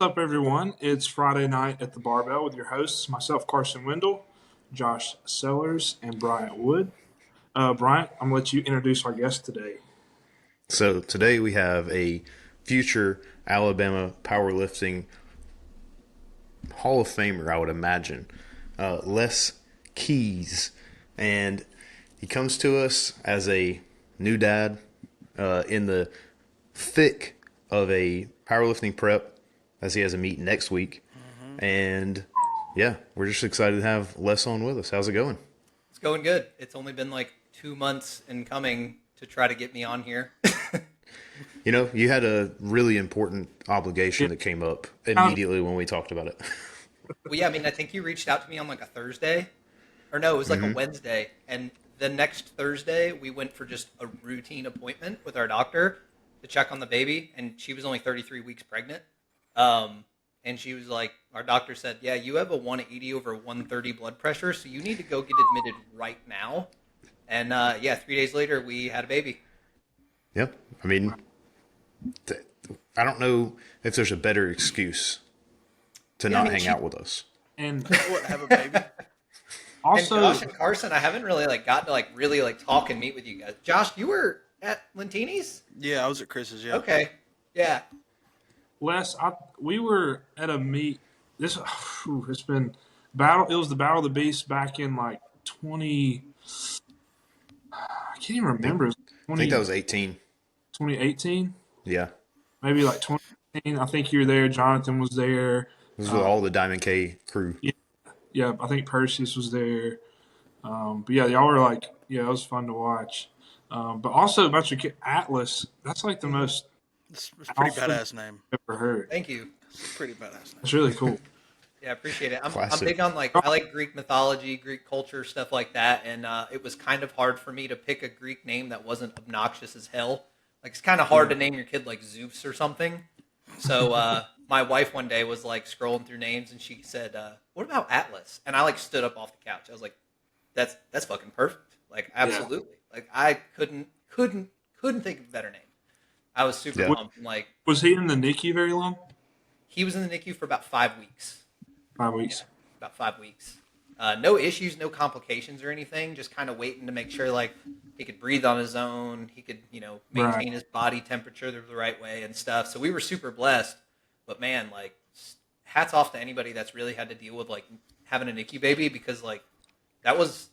What's up, everyone? It's Friday night at the Barbell with your hosts, myself, Carson Wendell, Josh Sellers, and Bryant Wood. Bryant, I'm going to let you introduce our guest today. So today we have a future Alabama powerlifting Hall of Famer, I would imagine, Les Keys, and he comes to us as a new dad in the thick of a powerlifting prep, as he has a meet next week, and yeah, we're just excited to have Les on with us. How's it going? It's going good. It's only been like 2 months in coming to try to get me on here. You know, you had a really important obligation Yeah, that came up kind of- immediately when we talked about it. Well, yeah, I mean, I think you reached out to me on like a Thursday, or no, it was like a hmm Wednesday, and the next Thursday we went for just a routine appointment with our doctor to check on the baby, and she was only 33 weeks pregnant. Um, and she was like, our doctor said, "Yeah, you have a 180 over 130 blood pressure, so you need to go get admitted right now." And yeah, 3 days later we had a baby. Yep. I mean, th- I don't know if there's a better excuse to Yeah, I not mean, hang she out with us. and What, have a baby? and also, Josh and Carson, I haven't really like got to like really like talk and meet with you guys. Josh, you were at Lentini's? Yeah, I was at Chris's. Yeah. Okay. Yeah. Les, we were at a meet. This it's been battle. It was the Battle of the Beast back in like 20. I can't even I think, remember. It was I think 20, that was 18. 2018, Yeah. maybe like 2018. I think you were there. Jonathan was there. This was with Uh, all the Diamond K crew. yeah, yeah, I think Perseus was there. But yeah, y'all were like, yeah, it was fun to watch. But also about your kid, Atlas, that's like the Hmm. most It's a pretty alpha name badass name. I've ever heard. Thank you. It's a pretty badass name. That's really cool. Yeah, I appreciate it. I'm Classic. big on like Oh, I like Greek mythology, Greek culture, stuff like that, and it was kind of hard for me to pick a Greek name that wasn't obnoxious as hell. Like it's kind of hard yeah, to name your kid like Zeus or something. So my wife one day was like scrolling through names, and she said, "What about Atlas?" And I like stood up off the couch. I was like, "That's fucking perfect. Like yeah. absolutely. Like I couldn't think of a better name. I was super Yeah. Wa- pumped. And, like Was he in the NICU very long? he was in the NICU for about 5 weeks. 5 weeks. About 5 weeks. No issues, no complications or anything. Just kind of waiting to make sure like he could breathe on his own. He could, Right. maintain his body temperature the right way and stuff. So we were super blessed. But man, like, hats off to anybody that's really had to deal with like having a NICU baby because like that was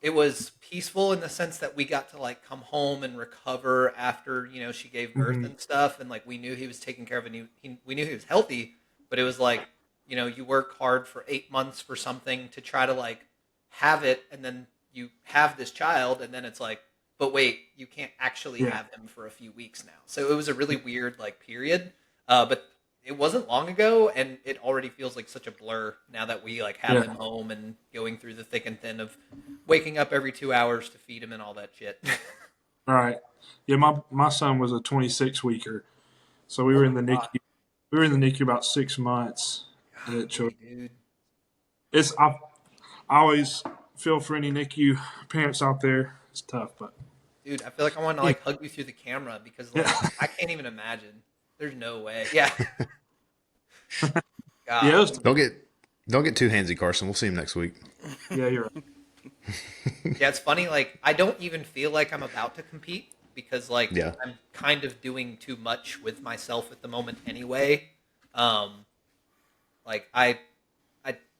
it was peaceful in the sense that we got to like come home and recover after she gave birth Hmm. and stuff, and like we knew he was taking care of we knew he was healthy, but it was like you work hard for 8 months for something to try to like have it, and then you have this child, and then it's like, but wait, you can't actually Yeah. have him for a few weeks now. So it was a really weird like period, but it wasn't long ago, and it already feels like such a blur now that we like have him Yeah. home and going through the thick and thin of waking up every 2 hours to feed him and all that shit. Right. Yeah, my son was a 26 weeker. So we Oh were my in the god, NICU. We were in the NICU about 6 months. And golly, dude. it's I always feel for any NICU parents out there. It's tough, but Dude, I feel like I want to yeah. like hug you through the camera because like Yeah. I can't even imagine. There's no way. Yeah, Yeah, it was golly. tough. Don't get too handsy, Carson. We'll see him next week. Yeah, you're right. Yeah, it's funny. Like I don't even feel like I'm about to compete because like Yeah. I'm kind of doing too much with myself at the moment anyway. Um, like I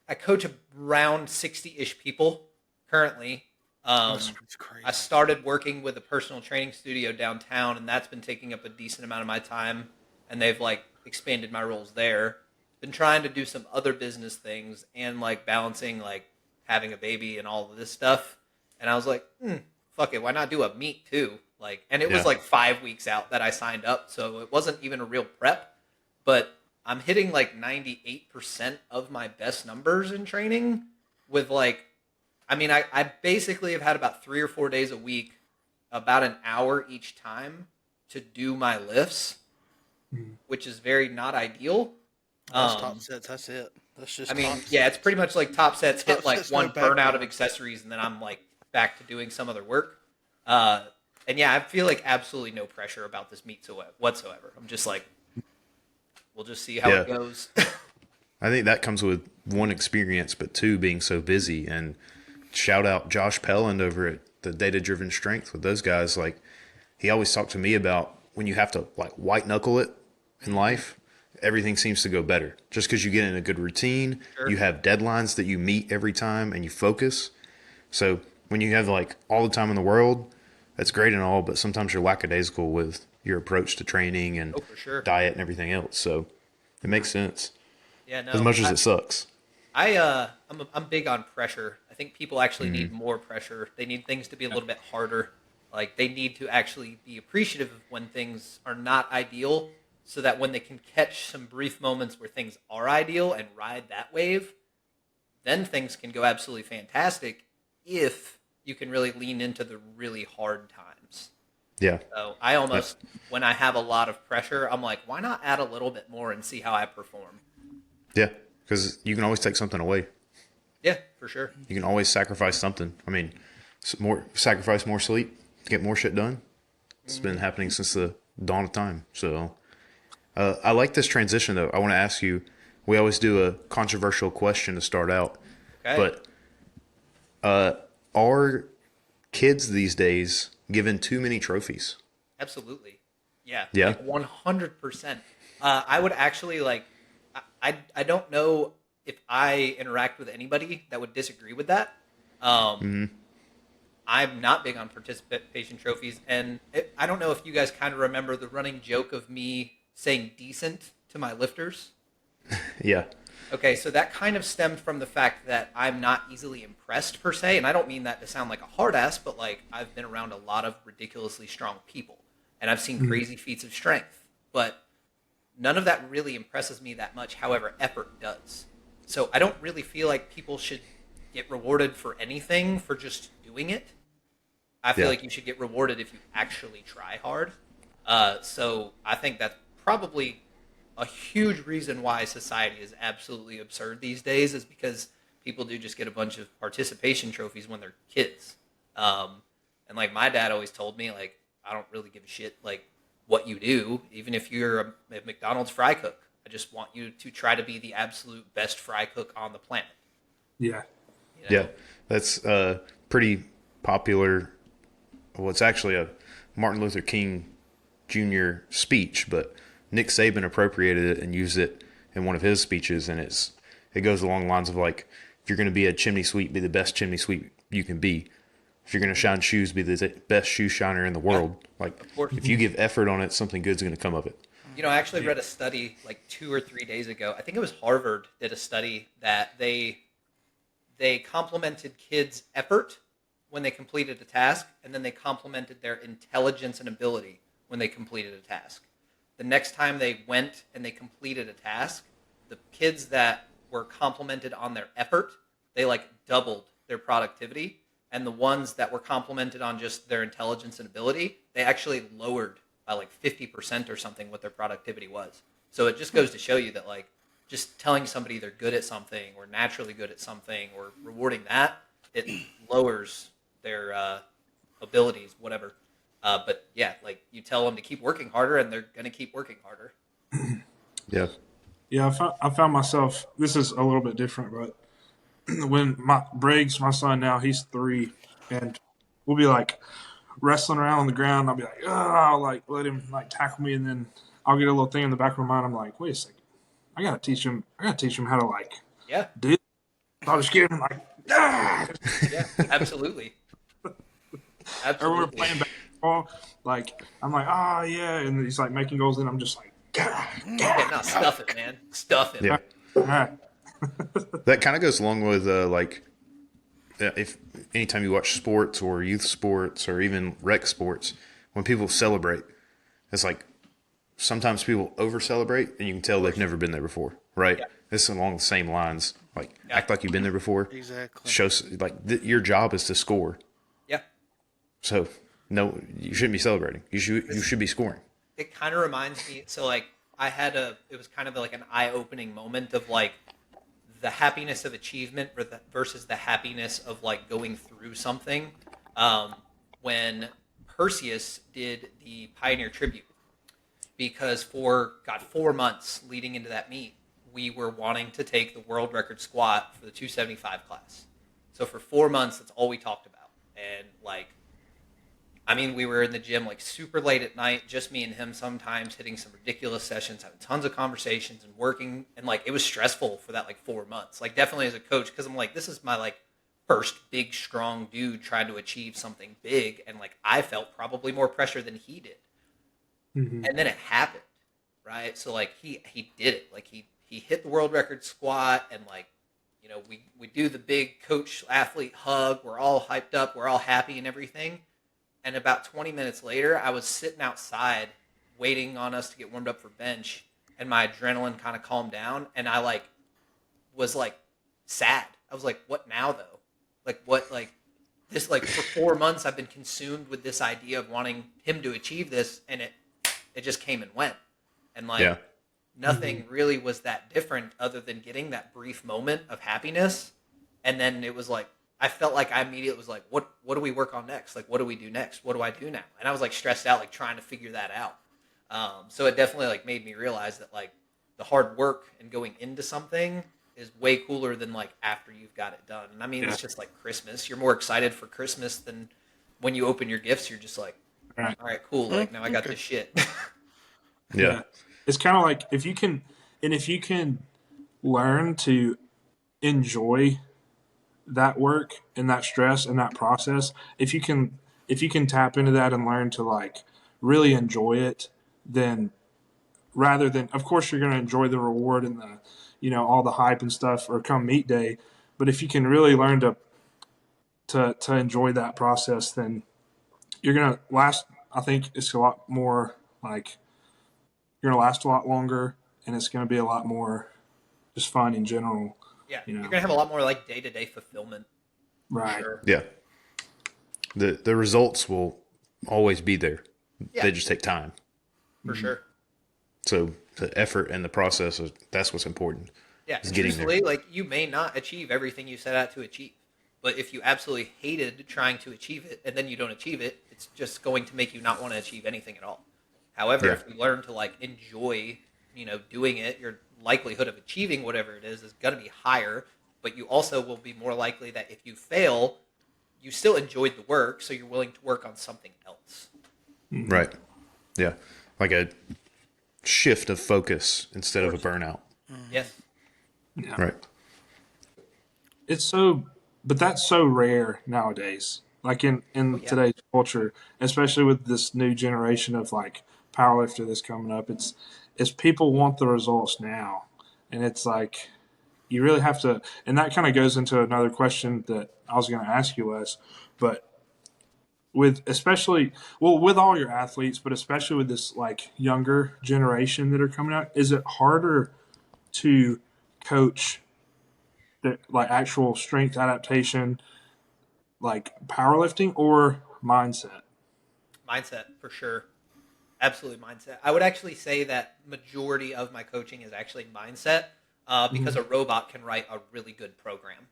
I coach around 60-ish people currently. That's It's I crazy. started working with a personal training studio downtown, and that's been taking up a decent amount of my time. And they've like expanded my roles there. Been trying to do some other business things and like balancing like having a baby and all of this stuff. And I was like, fuck it, why not do a meet too? Like, and it was Yeah. like 5 weeks out that I signed up, so it wasn't even a real prep. But I'm hitting like 98% of my best numbers in training with like I mean, I basically have had about 3 or 4 days a week, about an hour each time to do my lifts, Mhm. which is very not ideal. That's top Um, sets. That's it. That's I just top mean, yeah, it's pretty sets. much like top sets, hit Top like sets, no one burnout of backbone. accessories, and then I'm like back to doing some other work. And yeah, I feel like absolutely no pressure about this meet whatsoever. I'm just like, We'll just see how Yeah. it goes. I think that comes with one experience, but two being so busy. And shout out Josh Pelland over at the Data Driven Strength with those guys. Like he always talked to me about when you have to like white knuckle it in life, everything seems to go better. Just because you get in a good routine, Sure. you have deadlines that you meet every time, and you focus. So when you have like all the time in the world, that's great and all, but sometimes you're lackadaisical with your approach to training and Oh, for sure. diet and everything else. So it makes sense Yeah, no. as much as it sucks. I'm big on pressure. I think people actually need more pressure. They need things to be a little bit harder. Like they need to actually be appreciative of when things are not ideal, so that when they can catch some brief moments where things are ideal and ride that wave, then things can go absolutely fantastic if you can really lean into the really hard times. Yeah. So I almost, when I have a lot of pressure, I'm like, why not add a little bit more and see how I perform? Yeah. Because you can always take something away. Yeah, for sure. You can always sacrifice something. I mean, sacrifice more sleep, get more shit done. It's been happening since the dawn of time. So I like this transition, though. I want to ask you. We always do a controversial question to start out, Okay. but are kids these days given too many trophies? Absolutely. Yeah. Yeah? Like 100%. I would actually like, I don't know if I interact with anybody that would disagree with that. I'm not big on participation trophies. And I don't know if you guys kind of remember the running joke of me saying decent to my lifters. Yeah. Okay, so that kind of stemmed from the fact that I'm not easily impressed per se, and I don't mean that to sound like a hard ass, but like I've been around a lot of ridiculously strong people, and I've seen crazy feats of strength, but none of that really impresses me that much. However, effort does. So I don't really feel like people should get rewarded for anything for just doing it. I feel Yeah. like you should get rewarded if you actually try hard. So I think that's probably a huge reason why society is absolutely absurd these days is because people do just get a bunch of participation trophies when they're kids. And like my dad always told me, like, I don't really give a shit like what you do, even if you're a McDonald's fry cook. I just want you to try to be the absolute best fry cook on the planet. Yeah. You know? Yeah. That's pretty popular. Well, it's actually a Martin Luther King Jr. speech, but Nick Saban appropriated it and used it in one of his speeches, and it goes along the lines of like, if you're going to be a chimney sweep, be the best chimney sweep you can be. If you're going to shine shoes, be the best shoe shiner in the world. Like, course. if you give effort on it, something good's going to come of it. You know, I actually read a study like 2 or 3 days ago. I think it was Harvard did a study that they complimented kids' effort when they completed a task, and then they complimented their intelligence and ability when they completed a task. The next time they went and they completed a task, the kids that were complimented on their effort, they like doubled their productivity. And the ones that were complimented on just their intelligence and ability, they actually lowered by like 50% or something what their productivity was. So it just goes to show you that like just telling somebody they're good at something or naturally good at something or rewarding that, it lowers their abilities, whatever. But yeah, like you tell them to keep working harder and they're going to keep working harder. Yeah. Yeah, I found myself. This is a little bit different, but when Briggs, my son now, he's 3, and we'll be like wrestling around on the ground. I'll be like, I'll like let him like tackle me, and then I'll get a little thing in the back of my mind. I'm like, wait a second, I gotta teach him how to like Yeah, do. This. I'll just get him like, ah! yeah, absolutely. Or we're Absolutely. playing basketball. Like I'm like, yeah, and he's like making goals, and I'm just like, Yeah, no, stuff it, man. Stuff it. Yeah. all right. That kind of goes along with like if anytime you watch sports or youth sports or even rec sports, when people celebrate, it's like sometimes people over celebrate and you can tell they've never been there before, right? Yeah. It's along the same lines. Like Yeah. act like you've been there before. Exactly. Shows like your job is to score. Yeah. So no, you shouldn't be celebrating. You should be scoring. It kind of reminds me. So like it was kind of like an eye-opening moment of like the happiness of achievement versus the happiness of like going through something. When Perseus did the Pioneer Tribute, because for 4 months leading into that meet, we were wanting to take the world record squat for the 275 class. So for 4 months, that's all we talked about. And like, I mean, we were in the gym like super late at night, just me and him sometimes, hitting some ridiculous sessions, having tons of conversations and working. And like, it was stressful for that like 4 months. Like, definitely as a coach, because I'm like, this is my like first big, strong dude trying to achieve something big. And like, I felt probably more pressure than he did. Mm-hmm. And then it happened, right? So like, he did it. Like, he hit the world record squat, and like, you know, we do the big coach athlete hug. We're all hyped up. We're all happy and everything. And about 20 minutes later, I was sitting outside waiting on us to get warmed up for bench, and my adrenaline kind of calmed down, and I like was like sad. I was like, what now though? Like, what, like this, like for 4 months I've been consumed with this idea of wanting him to achieve this, and it just came and went. And like, Yeah. nothing really was that different other than getting that brief moment of happiness. And then it was like, I felt like I immediately was like, what do we work on next? Like, what do we do next? What do I do now? And I was like stressed out, like trying to figure that out. So it definitely like made me realize that like the hard work and going into something is way cooler than like after you've got it done. And I mean, Yeah. it's just like Christmas. You're more excited for Christmas than when you open your gifts. You're just like, Right. all right, cool. Like, now I got this shit. Yeah. It's kind of like if you can learn to enjoy that work and that stress and that process, if you can tap into that and learn to like really enjoy it, then rather than, of course you're going to enjoy the reward and the, you know, all the hype and stuff or come meet day, but if you can really learn to enjoy that process, then you're going to last. I think it's a lot more like you're going to last a lot longer, and it's going to be a lot more just fun in general. Yeah, You know. you're gonna have a lot more like day-to-day fulfillment. For Right. sure. Yeah. The results will always be there. Yeah. They just take time. For sure. So the effort and the process that's what's important. Yeah, It's and getting there. truthfully, like you may not achieve everything you set out to achieve, but if you absolutely hated trying to achieve it and then you don't achieve it, it's just going to make you not want to achieve anything at all. However, Yeah. if you learn to like enjoy, you know, doing it, your likelihood of achieving whatever it is going to be higher. But you also will be more likely that if you fail, you still enjoyed the work, so you're willing to work on something else. Right. Yeah. Like a shift of focus instead of a burnout. Yes. Right. It's so, but that's so rare nowadays. Like in yeah. today's culture, especially with this new generation of like powerlifter that's coming up, it's people want the results now, and it's like you really have to. And that kind of goes into another question that I was going to ask you, Les, but with especially with all your athletes, but especially with this like younger generation that are coming out, is it harder to coach the like actual strength adaptation, like powerlifting, or mindset? Mindset, for sure. Absolutely mindset. I would actually say that majority of my coaching is actually mindset because a robot can write a really good program.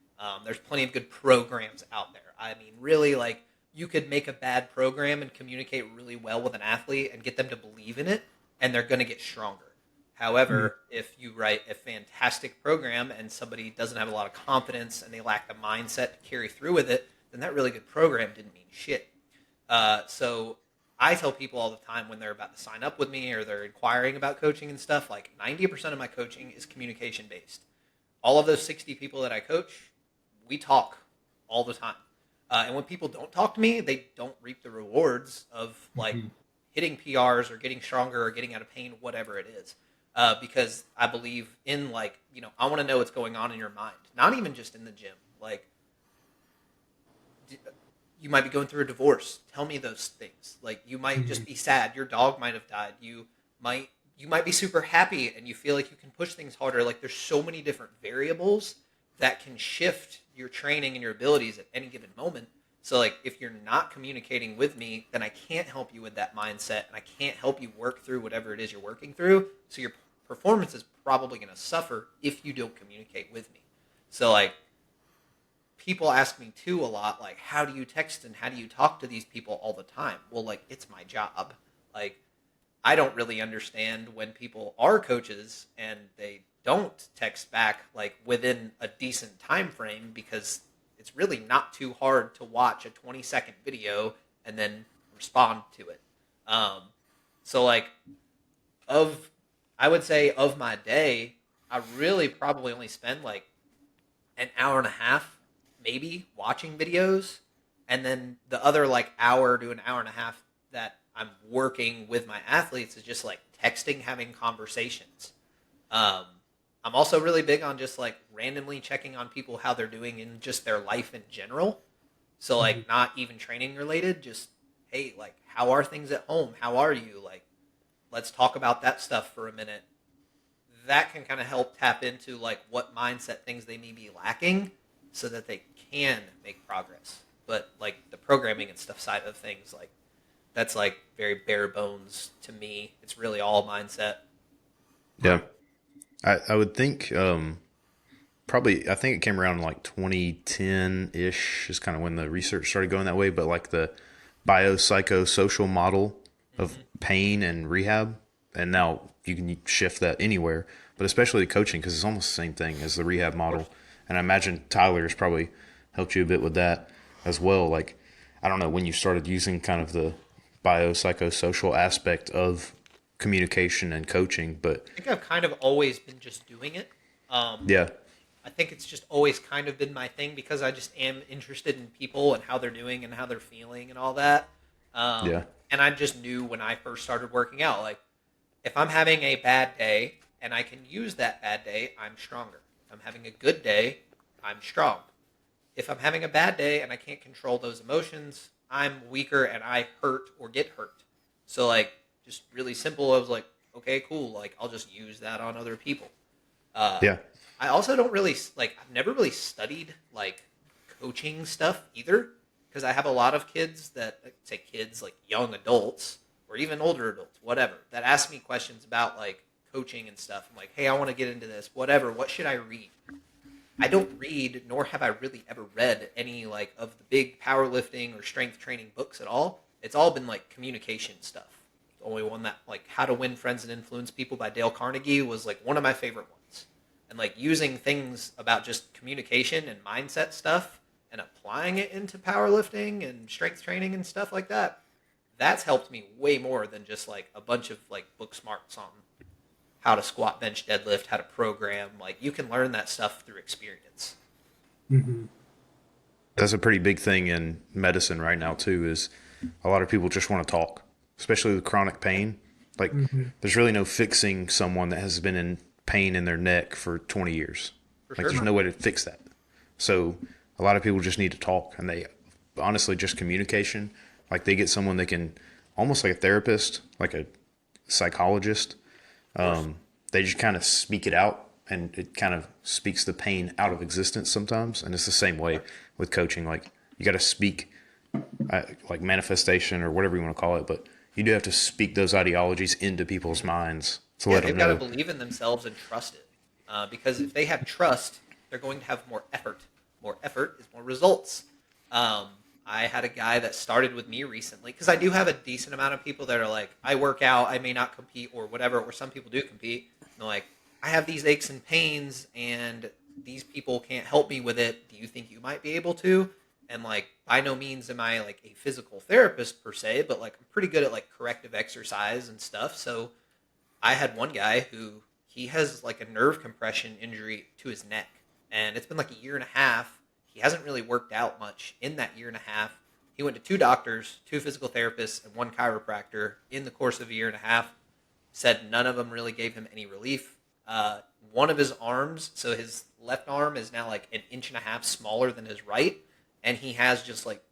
There's plenty of good programs out there. I mean, really, like, you could make a bad program and communicate really well with an athlete and get them to believe in it, and they're going to get stronger. However, if you write a fantastic program and somebody doesn't have a lot of confidence and they lack the mindset to carry through with it, then that really good program didn't mean shit. So I tell people all the time when they're about to sign up with me or they're inquiring about coaching and stuff, like 90% of my coaching is communication based. All of those 60 people that I coach, we talk all the time. And when people don't talk to me, they don't reap the rewards of like hitting PRs or getting stronger or getting out of pain, whatever it is. Because I believe in like, you know, I want to know what's going on in your mind, not even just in the gym. Like, you might be going through a divorce. Tell me those things. Like, you might just be sad. Your dog might have died. You might be super happy and you feel like you can push things harder. Like, there's so many different variables that can shift your training and your abilities at any given moment. So, like, if you're not communicating with me, then I can't help you with that mindset and I can't help you work through whatever it is you're working through. So your performance is probably going to suffer if you don't communicate with me. So, like, people ask me too a lot, like, how do you text and how do you talk to these people all the time? Well, like, it's my job. Like, I don't really understand when people are coaches and they don't text back like within a decent time frame, because it's really not too hard to watch a 20-second video and then respond to it. Um, so like of I would say of my day, I really probably only spend like an hour and a half maybe watching videos, and then the other like hour to an hour and a half that I'm working with my athletes is just like texting, having conversations. um, I'm also really big on just like randomly checking on people how they're doing in just their life in general. So like not even training related, just hey, like how are things at home, how are you, like let's talk about that stuff for a minute. That can kind of help tap into like what mindset things they may be lacking so that they can make progress. But like the programming and stuff side of things, like that's like very bare bones to me. It's really all mindset. Yeah. I would think probably I think it came around like 2010 ish is kind of when the research started going that way. But like the biopsychosocial model of pain and rehab, and now you can shift that anywhere, but especially coaching because it's almost the same thing as the rehab model. And I imagine Tyler's probably helped you a bit with that as well. Like I don't know when you started using kind of the biopsychosocial aspect of communication and coaching, but I think I've kind of always been just doing it. yeah, I think it's just always kind of been my thing because I just am interested in people and how they're doing and how they're feeling and all that. yeah, And I just knew when I first started working out, like if I'm having a bad day and I can use that bad day, I'm stronger. If I'm having a good day, I'm strong. If I'm having a bad day and I can't control those emotions, I'm weaker and I hurt or get hurt. So like just really simple. I was like, okay, cool. Like I'll just use that on other people. Uh, yeah, I also don't really like. I've never really studied like coaching stuff either, because I have a lot of kids that say kids like young adults or even older adults, whatever, that ask me questions about like coaching and stuff. I'm like, hey, I want to get into this. Whatever. What should I read? I don't read, nor have I really ever read any like of the big powerlifting or strength training books at all. It's all been like communication stuff. The only one that like How to Win Friends and Influence People by Dale Carnegie was like one of my favorite ones. And like using things about just communication and mindset stuff and applying it into powerlifting and strength training and stuff like that, that's helped me way more than just like a bunch of like book smarts on how to squat, bench, deadlift, how to program. Like you can learn that stuff through experience. that's a pretty big thing in medicine right now too. Is a lot of people just want to talk, especially with chronic pain. Like, there's really no fixing someone that has been in pain in their neck for 20 years. For Like, sure. there's no way to fix that. So, a lot of people just need to talk, and they honestly just communication. Like, they get someone they can almost like a therapist, like a psychologist. They just kind of speak it out, and it kind of speaks the pain out of existence sometimes. And it's the same way with coaching. Like, you got to speak like manifestation or whatever you want to call it, but you do have to speak those ideologies into people's minds to Yeah, let them they've got to know. believe in themselves and trust it. Because if they have trust, they're going to have more effort. More effort is more results. I had a guy that started with me recently because I do have a decent amount of people that are like, I work out, I may not compete or whatever, or some people do compete. And they're like, I have these aches and pains and these people can't help me with it. Do you think you might be able to? And like, by no means am I like a physical therapist per se, but like I'm pretty good at like corrective exercise and stuff. So I had one guy who he has like a nerve compression injury to his neck, and it's been like a year and a half. He hasn't really worked out much in that year and a half. He went to two doctors, two physical therapists, and one chiropractor in the course of a year and a half. Said none of them really gave him any relief. One of his arms, so his left arm is now like an inch and a half smaller than his right, and he has just like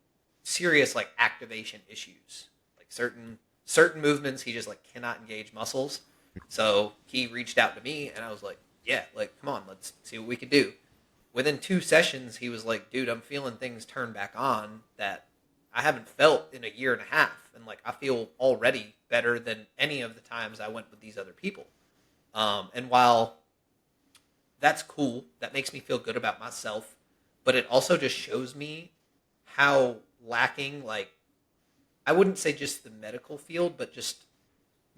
serious like activation issues, like certain movements he just like cannot engage muscles. So he reached out to me, and I was like, yeah, like come on, let's see what we can do. Within 2 sessions, he was like, dude, I'm feeling things turn back on that I haven't felt in a year and a half, and like I feel already better than any of the times I went with these other people. And while that's cool, that makes me feel good about myself, but it also just shows me how lacking, like, I wouldn't say just the medical field, but just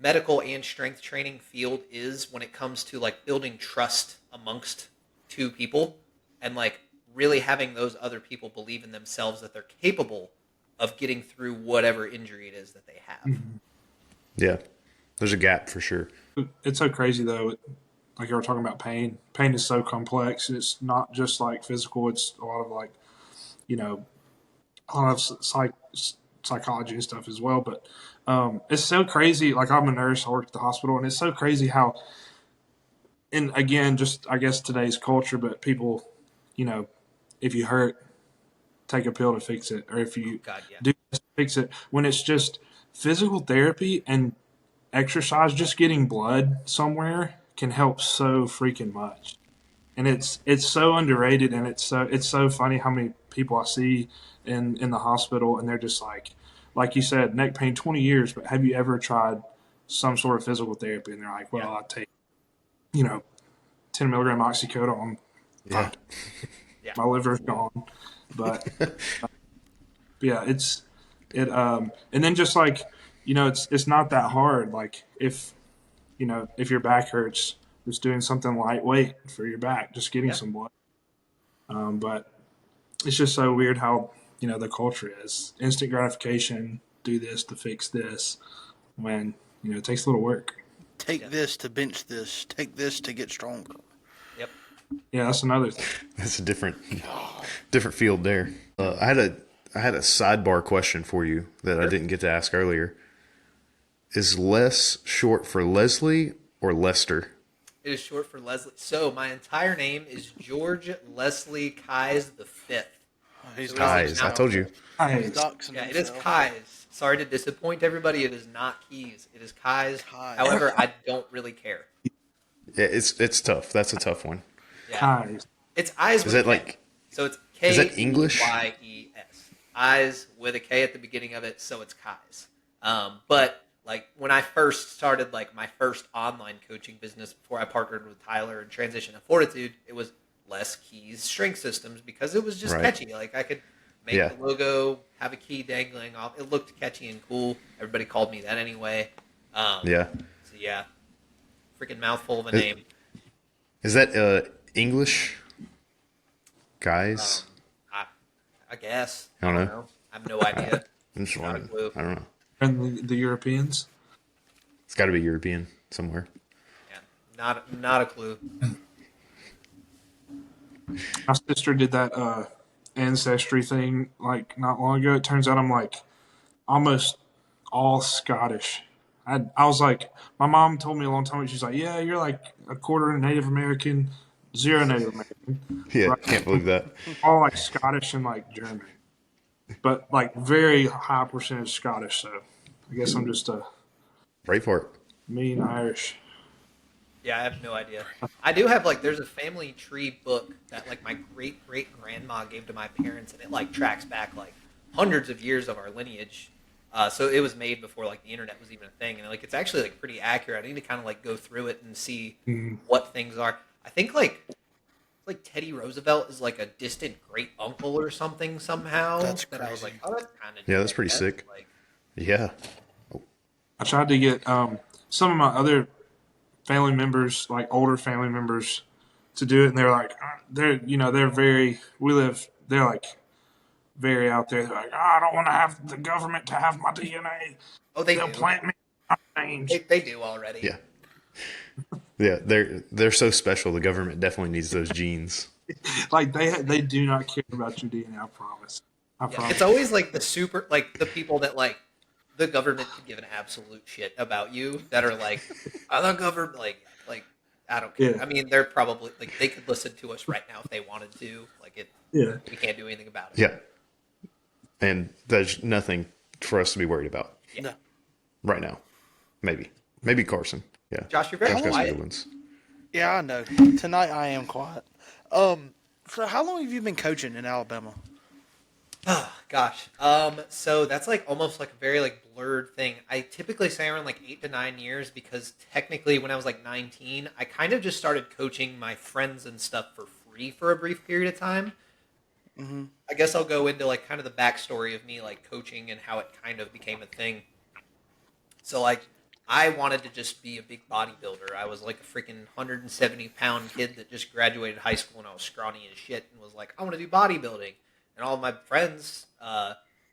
medical and strength training field is when it comes to like building trust amongst two people and like really having those other people believe in themselves that they're capable of getting through whatever injury it is that they have. Yeah, there's a gap for sure. It's so crazy though. Like you were talking about pain. Pain is so complex. It's not just like physical. It's a lot of like, you know, a lot of psychology and stuff as well. But it's so crazy. Like I'm a nurse. I work at the hospital, and it's so crazy how. And again, just I guess today's culture, but people, you know, if you hurt, take a pill to fix it, or if you God, yeah. do this to fix it, when it's just physical therapy and exercise, just getting blood somewhere can help so freaking much. And it's so underrated, and it's so funny how many people I see in the hospital, and they're just like you said, neck pain 20 years, but have you ever tried some sort of physical therapy? And they're like, well, Yeah. I take 10 milligram oxycodone. Yeah, My liver's gone, but yeah, and then just like it's not that hard. Like if your back hurts, just doing something lightweight for your back, just getting Yeah. some blood. But it's just so weird how the culture is instant gratification. Do this to fix this when it takes a little work. Take this to bench this. Take this to get stronger. Yep. Yeah, that's another thing. that's a different field there. I had a sidebar question for you that I didn't get to ask earlier. Is Les short for Leslie or Lester? It is short for Leslie. So my entire name is George Leslie Kais the Fifth. He's Guys, I told you. Nice. doxing Yeah, it is himself. Kais. Sorry to disappoint everybody. It is not Keys. It is Kais. Kais. However, I don't really care. Yeah, it's tough. That's a tough one. Yeah. Nice. It's eyes Is with that a K. like So it's K is that English? Y-E-S. Eyes with a K at the beginning of it, so it's Kais. But like when I first started like my first online coaching business before I partnered with Tyler and transitioned to Fortitude, it was Les Keys Strength Systems because it was just Right. catchy. Like I could make Yeah. the logo, have a key dangling off. It looked catchy and cool. Everybody called me that anyway. Yeah. So yeah, freaking mouthful of a It- name. Is that English? Guys? I guess. I don't know. I have no idea. I'm just Not a wondering. clue. I don't know. And the Europeans. It's got to be European somewhere. Yeah, not a clue. My sister did that ancestry thing like not long ago. It turns out I'm like almost all Scottish. I was like, my mom told me a long time ago. She's like, yeah, you're like a quarter Native American, zero Native American, Yeah, Right. can't believe that. all like Scottish and like German, but like very high percentage Scottish. So I guess I'm just a Braveheart. mean Irish. Yeah, I have no idea. I do have like there's a family tree book that like my great grandma gave to my parents, and it like tracks back like hundreds of years of our lineage. So it was made before like the internet was even a thing, and like it's actually like pretty accurate. I need to kind of like go through it and see what things are. I think like Teddy Roosevelt is like a distant great uncle or something somehow. That's that I was like, crazy. oh, that's kind of Yeah, that's pretty sick. Like, Yeah. I tried to get some of my other family members, like older family members, to do it, and they're like, they're very. They're like very out there. They're like, I don't want to have the government to have my DNA. oh, they They'll do. plant me in my veins. They do already. Yeah. Yeah, they're so special. The government definitely needs those genes. Like they do not care about your DNA. I promise. I Yeah, promise. it's always like the super, like the people that like the government could give an absolute shit about you that are like, oh, the government, like I don't care. Yeah. I mean, they're probably like they could listen to us right now if they wanted to. Like it, Yeah. we can't do anything about it. Yeah. And there's nothing for us to be worried about No. right now. Maybe Carson. Yeah. Josh, you're very Josh got some quiet. good ones. Yeah, I know. Tonight I am quiet. So how long have you been coaching in Alabama? Oh, gosh. So that's like almost like a very like blurred thing. I typically say around like 8 to 9 years because technically when I was like 19, I kind of just started coaching my friends and stuff for free for a brief period of time. Mm-hmm. I guess I'll go into like kind of the backstory of me like coaching and how it kind of became a thing. So like I wanted to just be a big bodybuilder. I was like a freaking 170-pound kid that just graduated high school, and I was scrawny as shit, and was like, I want to do bodybuilding. And all of my friends,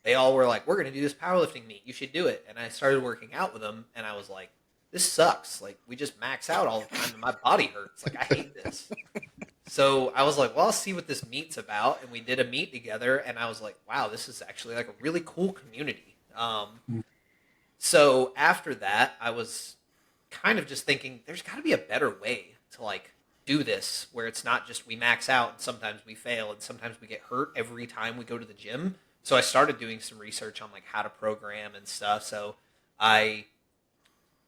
they all were like, we're going to do this powerlifting meet. You should do it. And I started working out with them, and I was like, this sucks. Like, we just max out all the time, and my body hurts. Like, I hate this. So I was like, well, I'll see what this meet's about. And we did a meet together, and I was like, wow, this is actually like a really cool community. So after that, I was kind of just thinking, there's got to be a better way to like do this, where it's not just we max out and sometimes we fail and sometimes we get hurt every time we go to the gym. So I started doing some research on like how to program and stuff. So I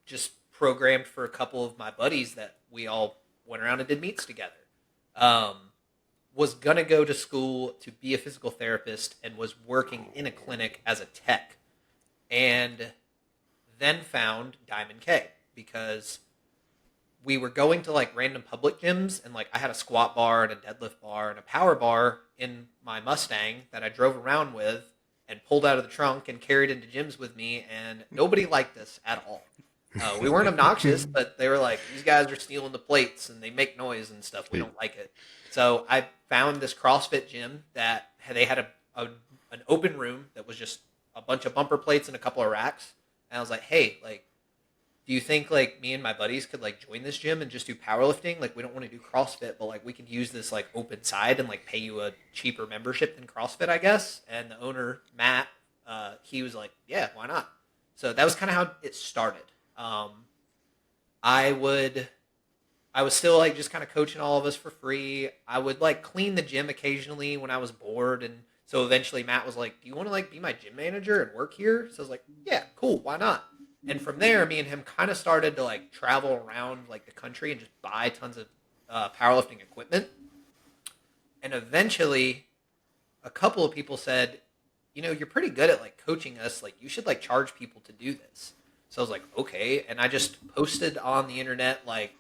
just programmed for a couple of my buddies that we all went around and did meets together. Was gonna go to school to be a physical therapist and was working in a clinic as a tech, and then found Diamond K because we were going to like random public gyms, and like I had a squat bar and a deadlift bar and a power bar in my Mustang that I drove around with and pulled out of the trunk and carried into gyms with me, and nobody liked us at all. We weren't obnoxious, but they were like, these guys are stealing the plates and they make noise and stuff. We don't like it. So I found this CrossFit gym that they had an open room that was just a bunch of bumper plates and a couple of racks. And I was like, hey, like, do you think like me and my buddies could like join this gym and just do powerlifting? Like, we don't want to do CrossFit, but like we could use this like open side and like pay you a cheaper membership than CrossFit, I guess. And the owner, Matt, he was like, yeah, why not? So that was kind of how it started. I was still like just kind of coaching all of us for free. I would like clean the gym occasionally when I was bored. And so eventually Matt was like, do you want to like be my gym manager and work here? So I was like, yeah, cool. Why not? And from there, me and him kind of started to like travel around like the country and just buy tons of powerlifting equipment. And eventually a couple of people said, you know, you're pretty good at like coaching us. Like you should like charge people to do this. So I was like, okay. And I just posted on the internet, like,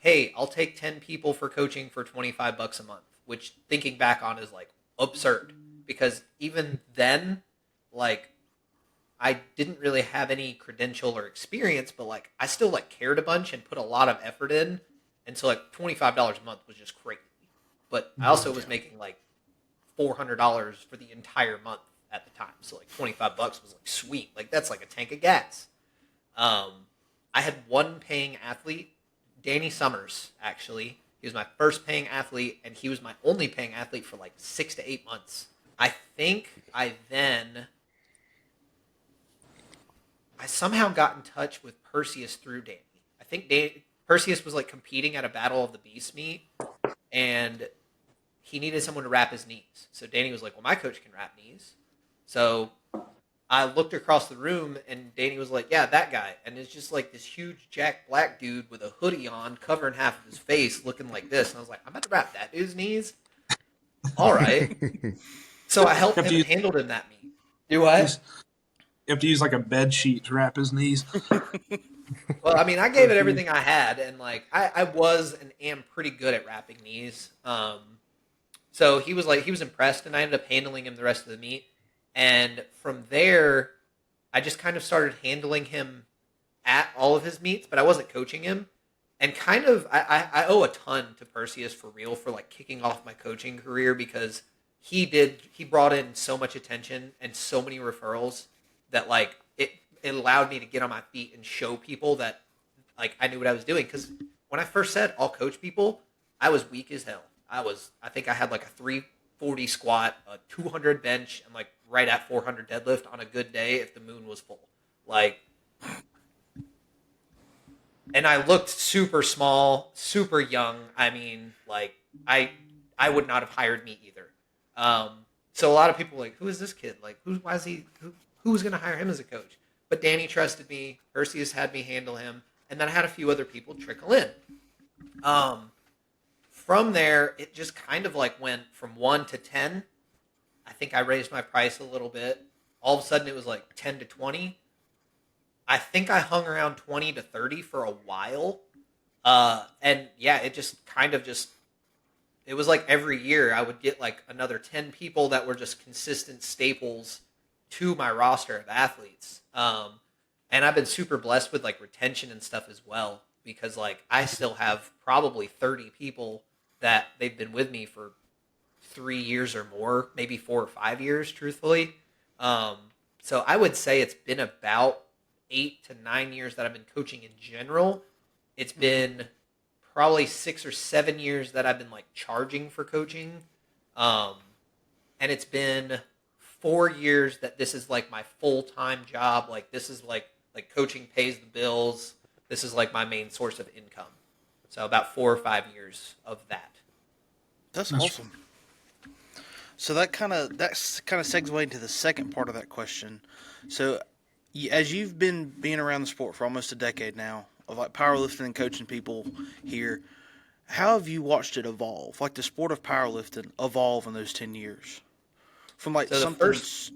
hey, I'll take 10 people for coaching for $25 a month, which thinking back on is like absurd, because even then, like, I didn't really have any credential or experience, but like, I still like cared a bunch and put a lot of effort in. And so like $25 a month was just crazy. But I also was making like $400 for the entire month at the time. So like $25 was like sweet. Like that's like a tank of gas. I had one paying athlete, Danny Summers, actually. He was my first paying athlete, and he was my only paying athlete for like 6 to 8 months. I think I somehow got in touch with Perseus through Danny. I think Perseus was like competing at a Battle of the Beast meet, and he needed someone to wrap his knees. So Danny was like, well, my coach can wrap knees. So I looked across the room, and Danny was like, yeah, that guy. And it's just like this huge Jack Black dude with a hoodie on, covering half of his face, looking like this. And I was like, I'm about to wrap that dude's knees? All right. So I helped him and handled him that meet. Do what? You have to use like a bed sheet to wrap his knees. Well, I mean, I gave it everything I had, and like I was and am pretty good at wrapping knees. So he was impressed, and I ended up handling him the rest of the meet. And from there, I just kind of started handling him at all of his meets, but I wasn't coaching him. And kind of, I owe a ton to Perseus for real for like kicking off my coaching career, because he brought in so much attention and so many referrals that like it allowed me to get on my feet and show people that like I knew what I was doing. Because when I first said I'll coach people, I was weak as hell. I think I had like a 340 squat, a 200 bench, and like right at 400 deadlift on a good day if the moon was full. Like, and I looked super small, super young. I mean, like I would not have hired me either. So a lot of people were like, who is this kid? Like, who's going to hire him as a coach? But Danny trusted me. Perseus had me handle him. And then I had a few other people trickle in. From there, it just kind of like went from 1 to 10. I think I raised my price a little bit. All of a sudden, it was like 10 to 20. I think I hung around 20 to 30 for a while. And yeah, it just kind of it was like every year I would get like another 10 people that were just consistent staples to my roster of athletes. And I've been super blessed with like retention and stuff as well, because like I still have probably 30 people that they've been with me for 3 years or more, maybe 4 or 5 years, truthfully. Um, so I would say it's been about 8 to 9 years that I've been coaching in general. It's been probably 6 or 7 years that I've been like charging for coaching. Um, and it's been 4 years that this is like my full-time job. Like this is like coaching pays the bills. This is like my main source of income. So about 4 or 5 years of that. That's awesome. So that kind of segues into the second part of that question. So, as you've been being around the sport for almost a decade now, of like powerlifting and coaching people here, how have you watched it evolve? Like the sport of powerlifting evolve in those 10 years, from like So the something, first,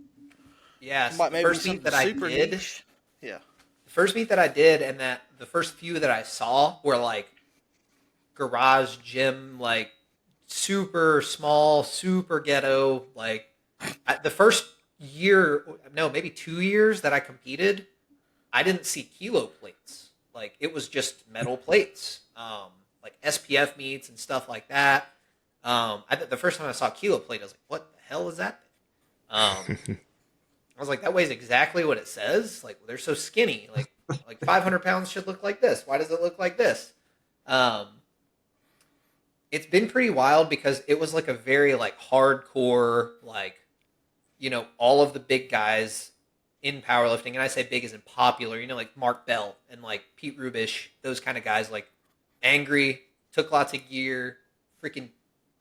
yeah, from like the maybe first meet something that I super did, niche. Yeah. the first meet that I did, and that the first few that I saw were like garage gym, like super small, super ghetto. Like the first year, no, maybe 2 years that I competed, I didn't see kilo plates. Like it was just metal plates, like SPF meets and stuff like that. The first time I saw a kilo plate, I was like, "What the hell is that?" I was like, "That weighs exactly what it says." Like they're so skinny. Like 500 pounds should look like this. Why does it look like this? Um, it's been pretty wild because it was like a very like hardcore, like, all of the big guys in powerlifting, and I say big as in popular, like Mark Bell and like Pete Rubish, those kind of guys, like angry, took lots of gear, freaking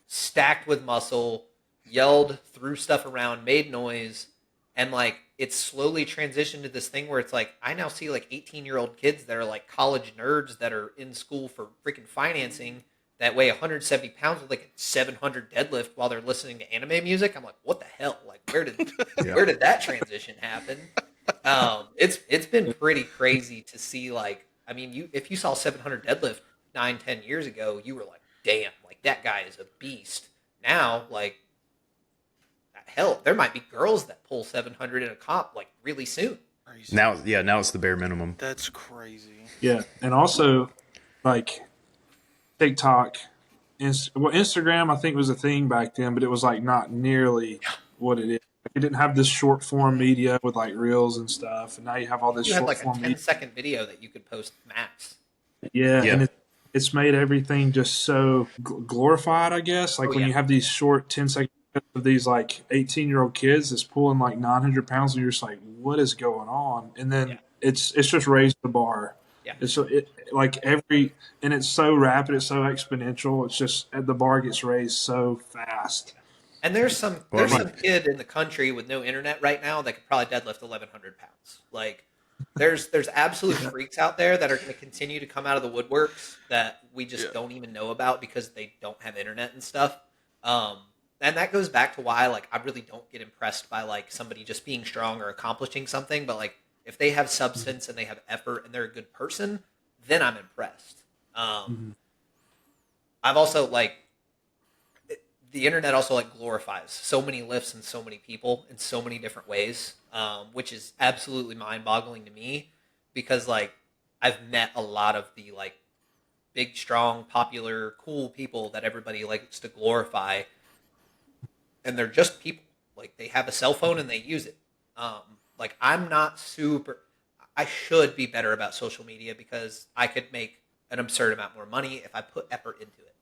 stacked with muscle, yelled, threw stuff around, made noise, and like it's slowly transitioned to this thing where it's like I now see like 18-year-old kids that are like college nerds that are in school for freaking financing that weigh 170 pounds with like a 700 deadlift while they're listening to anime music. I'm like, what the hell? Like, where did that transition happen? It's been pretty crazy to see. Like, I mean, if you saw 700 deadlift 9, 10 years ago, you were like, damn, like that guy is a beast. Now, like, hell, there might be girls that pull 700 in a comp like really soon. Crazy. Now it's the bare minimum. That's crazy. Yeah, and also like TikTok, Instagram I think was a thing back then, but it was like not nearly what it is. It didn't have this short form media with like reels and stuff, and now you have all this You had short like a form 10 media. second video that you could post max. Yeah, Yeah. and it's made everything just so glorified, I guess. Like Oh, when yeah. you have these short 10-second clips of these like 18-year-old kids that's pulling like 900 pounds, and you're just like, what is going on? And then Yeah. it's just raised the bar. Yeah. It's so and it's so rapid, it's so exponential. It's just the bar gets raised so fast. And there's some Well, I there's mean- some kid in the country with no internet right now that could probably deadlift 1,100 pounds. Like there's absolute freaks out there that are going to continue to come out of the woodworks that we just don't even know about because they don't have internet and stuff. And that goes back to why like I really don't get impressed by like somebody just being strong or accomplishing something, but like if they have substance and they have effort and they're a good person, then I'm impressed. I've also like the internet also like glorifies so many lifts and so many people in so many different ways, which is absolutely mind-boggling to me because like I've met a lot of the like big, strong, popular, cool people that everybody likes to glorify, and they're just people. Like they have a cell phone and they use it. Like I'm not super. I should be better about social media because I could make an absurd amount more money if I put effort into it.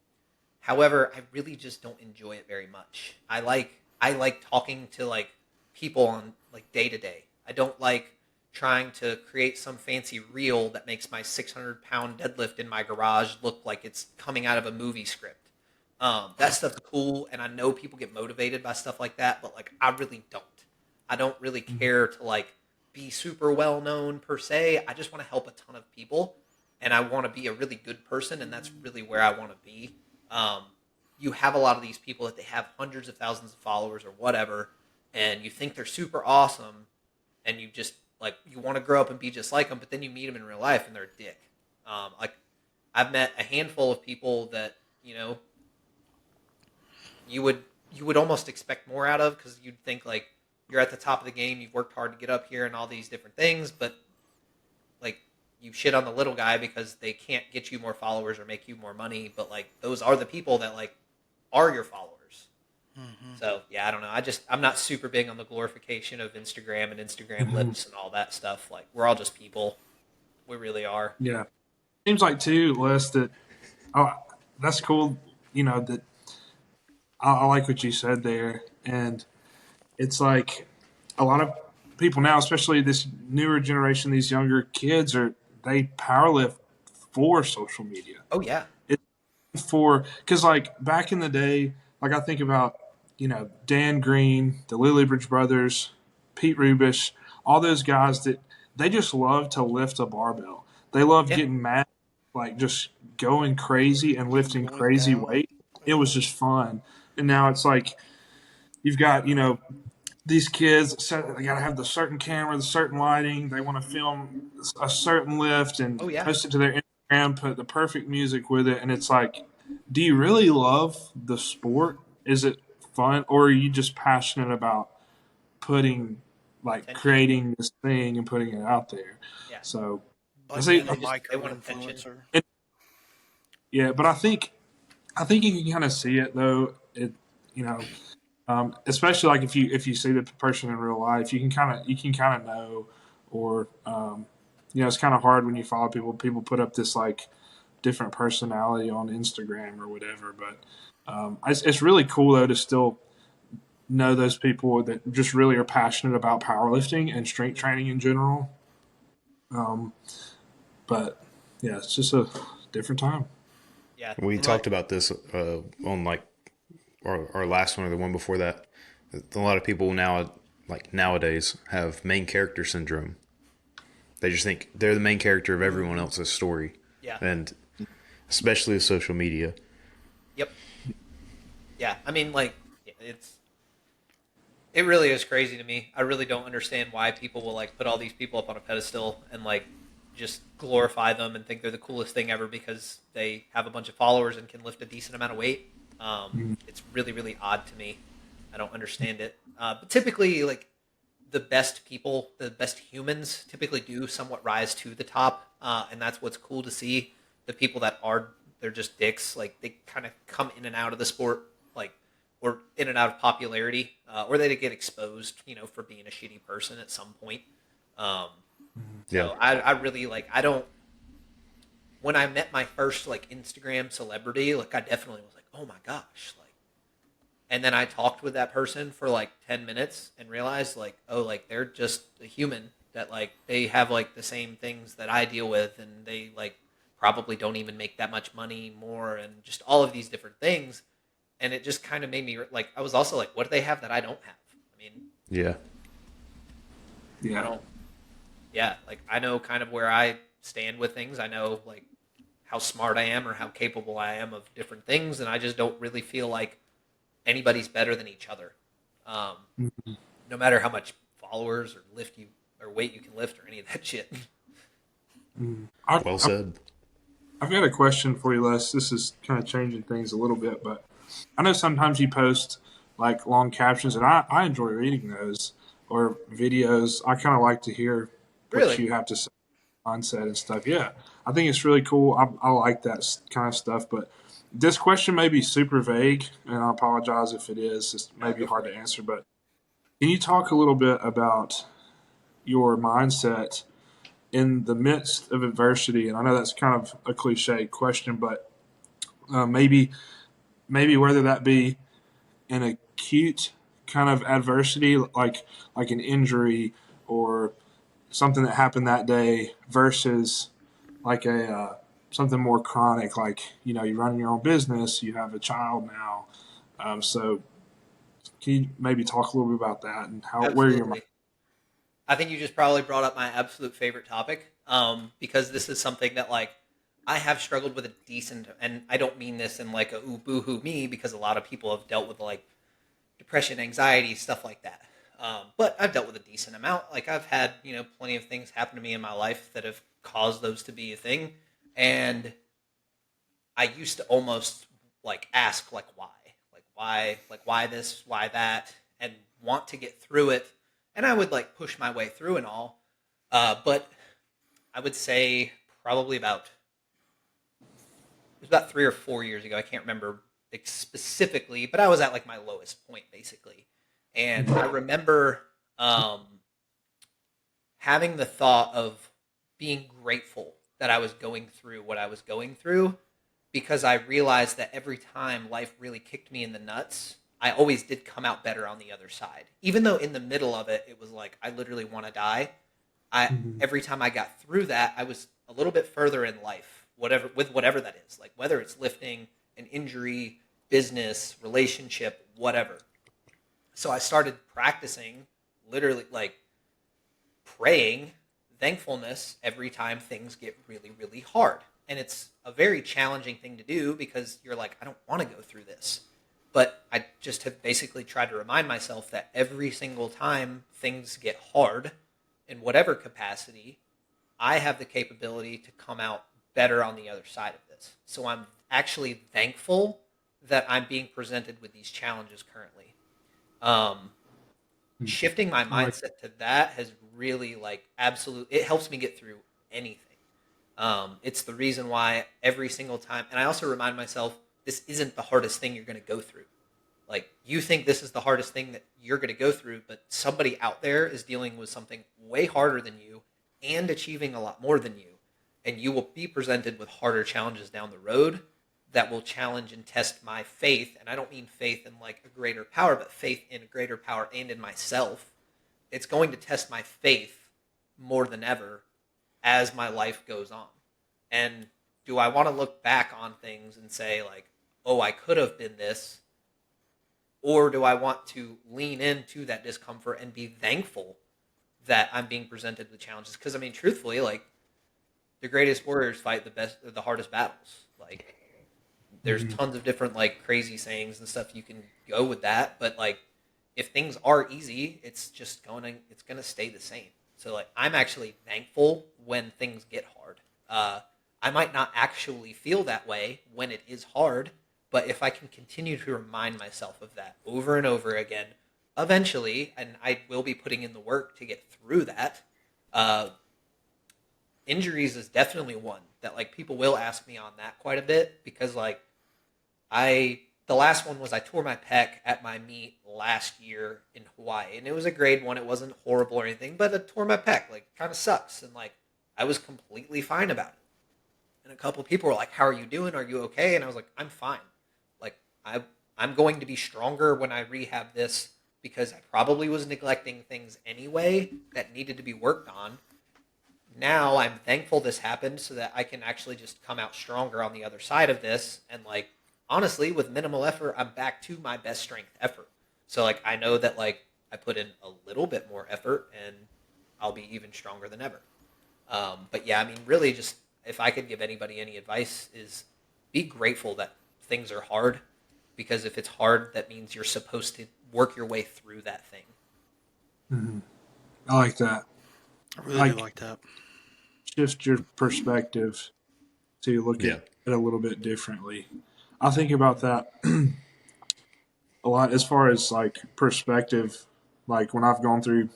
However, I really just don't enjoy it very much. I like talking to like people on like day to day. I don't like trying to create some fancy reel that makes my 600-pound deadlift in my garage look like it's coming out of a movie script. That stuff's cool, and I know people get motivated by stuff like that, but like I really don't. I don't really care to like be super well known per se. I just want to help a ton of people, and I want to be a really good person, and that's really where I want to be. You have a lot of these people that they have hundreds of thousands of followers or whatever, and you think they're super awesome, and you just like you want to grow up and be just like them, but then you meet them in real life and they're a dick. Like I've met a handful of people that you would almost expect more out of because you'd think like you're at the top of the game, you've worked hard to get up here and all these different things, but you shit on the little guy because they can't get you more followers or make you more money, but like those are the people that like are your followers. So yeah, I don't know. I'm not super big on the glorification of Instagram and Instagram lips and all that stuff. Like we're all just people. We really are. Yeah. Seems like too, Les, that oh, that's cool. You know that I like what you said there, and it's like a lot of people now, especially this newer generation, these younger kids, are they powerlift for social media. Oh yeah. For because like back in the day, like I think about Dan Green, the Lillibridge brothers, Pete Rubish, all those guys that they just love to lift a barbell. They love Yeah. getting mad, like just going crazy and lifting crazy weight. It was just fun. And now it's like you've got these kids they got to have the certain camera, the certain lighting. They want to film a certain lift and Oh yeah. post it to their Instagram, put the perfect music with it, and it's like, do you really love the sport? Is it fun, or are you just passionate about putting, like, Attention. creating this thing and putting it out there? Yeah. So, Like see, being a They micro want attention. influencer. yeah, but I think you can kind of see it though. Especially like if you see the person in real life, you can kind of know, or it's kind of hard when you follow people. People put up this like different personality on Instagram or whatever, but it's really cool though to still know those people that just really are passionate about powerlifting and strength training in general. Um, but yeah, it's just a different time. Yeah. We And talked about this on like our last one or the one before that. A lot of people nowadays have main character syndrome. They just think they're the main character of everyone else's story, yeah. and especially with social media. Yep. Yeah. I mean, like, it really is crazy to me. I really don't understand why people will like put all these people up on a pedestal and like just glorify them and think they're the coolest thing ever because they have a bunch of followers and can lift a decent amount of weight. It's really, really odd to me. I don't understand it. But typically, like the best people, the best humans, typically do somewhat rise to the top, and that's what's cool to see. The people that they're just dicks. Like they kind of come in and out of the sport, like or in and out of popularity, or they get exposed, for being a shitty person at some point. Yeah, So I really like. I don't. When I met my first like Instagram celebrity, like I definitely was like, oh my gosh, like. And then I talked with that person for like 10 minutes and realized like, oh, like they're just a human that like they have like the same things that I deal with and they like probably don't even make that much money more and just all of these different things. And it just kind of made me like, I was also like, what do they have that I don't have? I mean, yeah, I Yeah, don't, yeah, like I know kind of where I stand with things. I know like how smart I am or how capable I am of different things. And I just don't really feel like anybody's better than each other. No matter how much followers or lift you or weight you can lift or any of that shit. well said. I've got a question for you, Les. This is kind of changing things a little bit, but I know sometimes you post like long captions, and I enjoy reading those or videos. I kind of like to hear what Really? you have to say, mindset and stuff. Yeah, I think it's really cool. I like that kind of stuff, but this question may be super vague, and I apologize if it is. It's No, maybe go hard for to it. answer, but can you talk a little bit about your mindset in the midst of adversity? And I know that's kind of a cliche question, but maybe whether that be an acute kind of adversity, like an injury or something that happened that day, versus like a something more chronic, like you're running your own business, you have a child now. So can you maybe talk a little bit about that and how where your mind? Absolutely. I think you just probably brought up my absolute favorite topic, because this is something that like I have struggled with a decent, and I don't mean this in like a ooh boo hoo me because a lot of people have dealt with like depression, anxiety, stuff like that. But I've dealt with a decent amount. Like I've had plenty of things happen to me in my life that have caused those to be a thing, and I used to almost like ask like why this, why that, and want to get through it, and I would like push my way through and all. But I would say probably it was about 3 or 4 years ago. I can't remember like, specifically, but I was at like my lowest point basically. And I remember um, having the thought of being grateful that I was going through what I was going through because I realized that every time life really kicked me in the nuts, I always did come out better on the other side. Even though in the middle of it, it was like I literally want to die. I Mhm. Every time I got through that, I was a little bit further in life, whatever that is, like whether it's lifting, an injury, business, relationship, whatever. So I started practicing literally like praying thankfulness every time things get really, really hard. And it's a very challenging thing to do because you're like, I don't want to go through this. But I just have basically tried to remind myself that every single time things get hard in whatever capacity, I have the capability to come out better on the other side of this. So I'm actually thankful that I'm being presented with these challenges currently. Um, Shifting my I like. mindset to that has really like absolute it helps me get through anything. It's the reason why every single time, and I also remind myself this isn't the hardest thing you're going to go through. Like you think this is the hardest thing that you're going to go through, but somebody out there is dealing with something way harder than you and achieving a lot more than you, and you will be presented with harder challenges down the road that will challenge and test my faith. And I don't mean faith in like a greater power, but faith in a greater power and in myself. It's going to test my faith more than ever as my life goes on. And do I want to look back on things and say like, oh, I could have been this, or do I want to lean into that discomfort and be thankful that I'm being presented with challenges? Because I mean, truthfully, like the greatest warriors fight the hardest battles. Like there's Mhm. tons of different like crazy sayings and stuff you can go with that, but like if things are easy, it's gonna stay the same. So like I'm actually thankful when things get hard. I might not actually feel that way when it is hard, but if I can continue to remind myself of that over and over again, eventually, and I will be putting in the work to get through that. Uh, Injuries is definitely one that like people will ask me on that quite a bit because like the last one was I tore my pec at my meet last year in Hawaii, and it was a grade one. It wasn't horrible or anything, but I tore my pec. Like, kind of sucks, and like I was completely fine about it. And a couple people were like, "How are you doing? Are you okay?" And I was like, "I'm fine. Like, I'm going to be stronger when I rehab this because I probably was neglecting things anyway that needed to be worked on. Now I'm thankful this happened so that I can actually just come out stronger on the other side of this. And like honestly, with minimal effort, I'm back to my best strength effort. So like I know that like I put in a little bit more effort and I'll be even stronger than ever. But yeah, I mean, really, just if I could give anybody any advice, is be grateful that things are hard because if it's hard, that means you're supposed to work your way through that thing. Mhm. I like that. I really do Like like that. shift your perspective to look at Yeah. it a little bit differently. I think about that a lot as far as like perspective. Like when I've gone through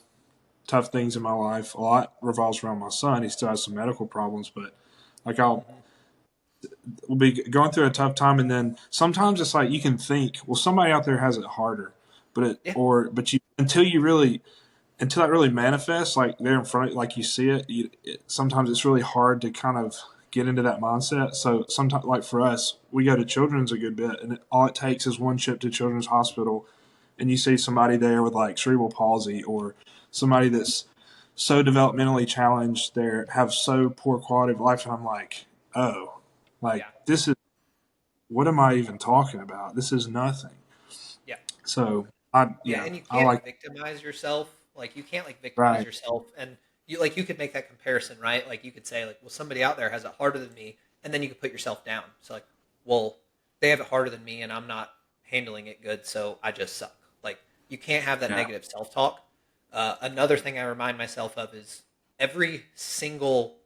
tough things in my life, a lot revolves around my son. He still has some medical problems, but like I'll Hmm. we'll be going through a tough time, and then sometimes it's like you can think, well, somebody out there has it harder, Yeah, but you until that really manifests, like they're in front of like you see it, sometimes it's really hard to kind of get into that mindset. So sometimes, like for us, we go to Children's a good bit, and all it takes is one trip to Children's Hospital, and you see somebody there with like cerebral palsy or somebody that's so developmentally challenged, they have so poor quality of life, and I'm like, oh, like yeah, this is what am I even talking about? This is nothing. yeah. So Yeah, and you I can't like victimize yourself. Like you can't like victimize right, yourself, and you could make that comparison, right? Like you could say like, well, somebody out there has it harder than me, and then you could put yourself down. So like, well, they have it harder than me, and I'm not handling it good, so I just suck. Like you can't have that yeah. negative self talk. Another thing I remind myself of is every single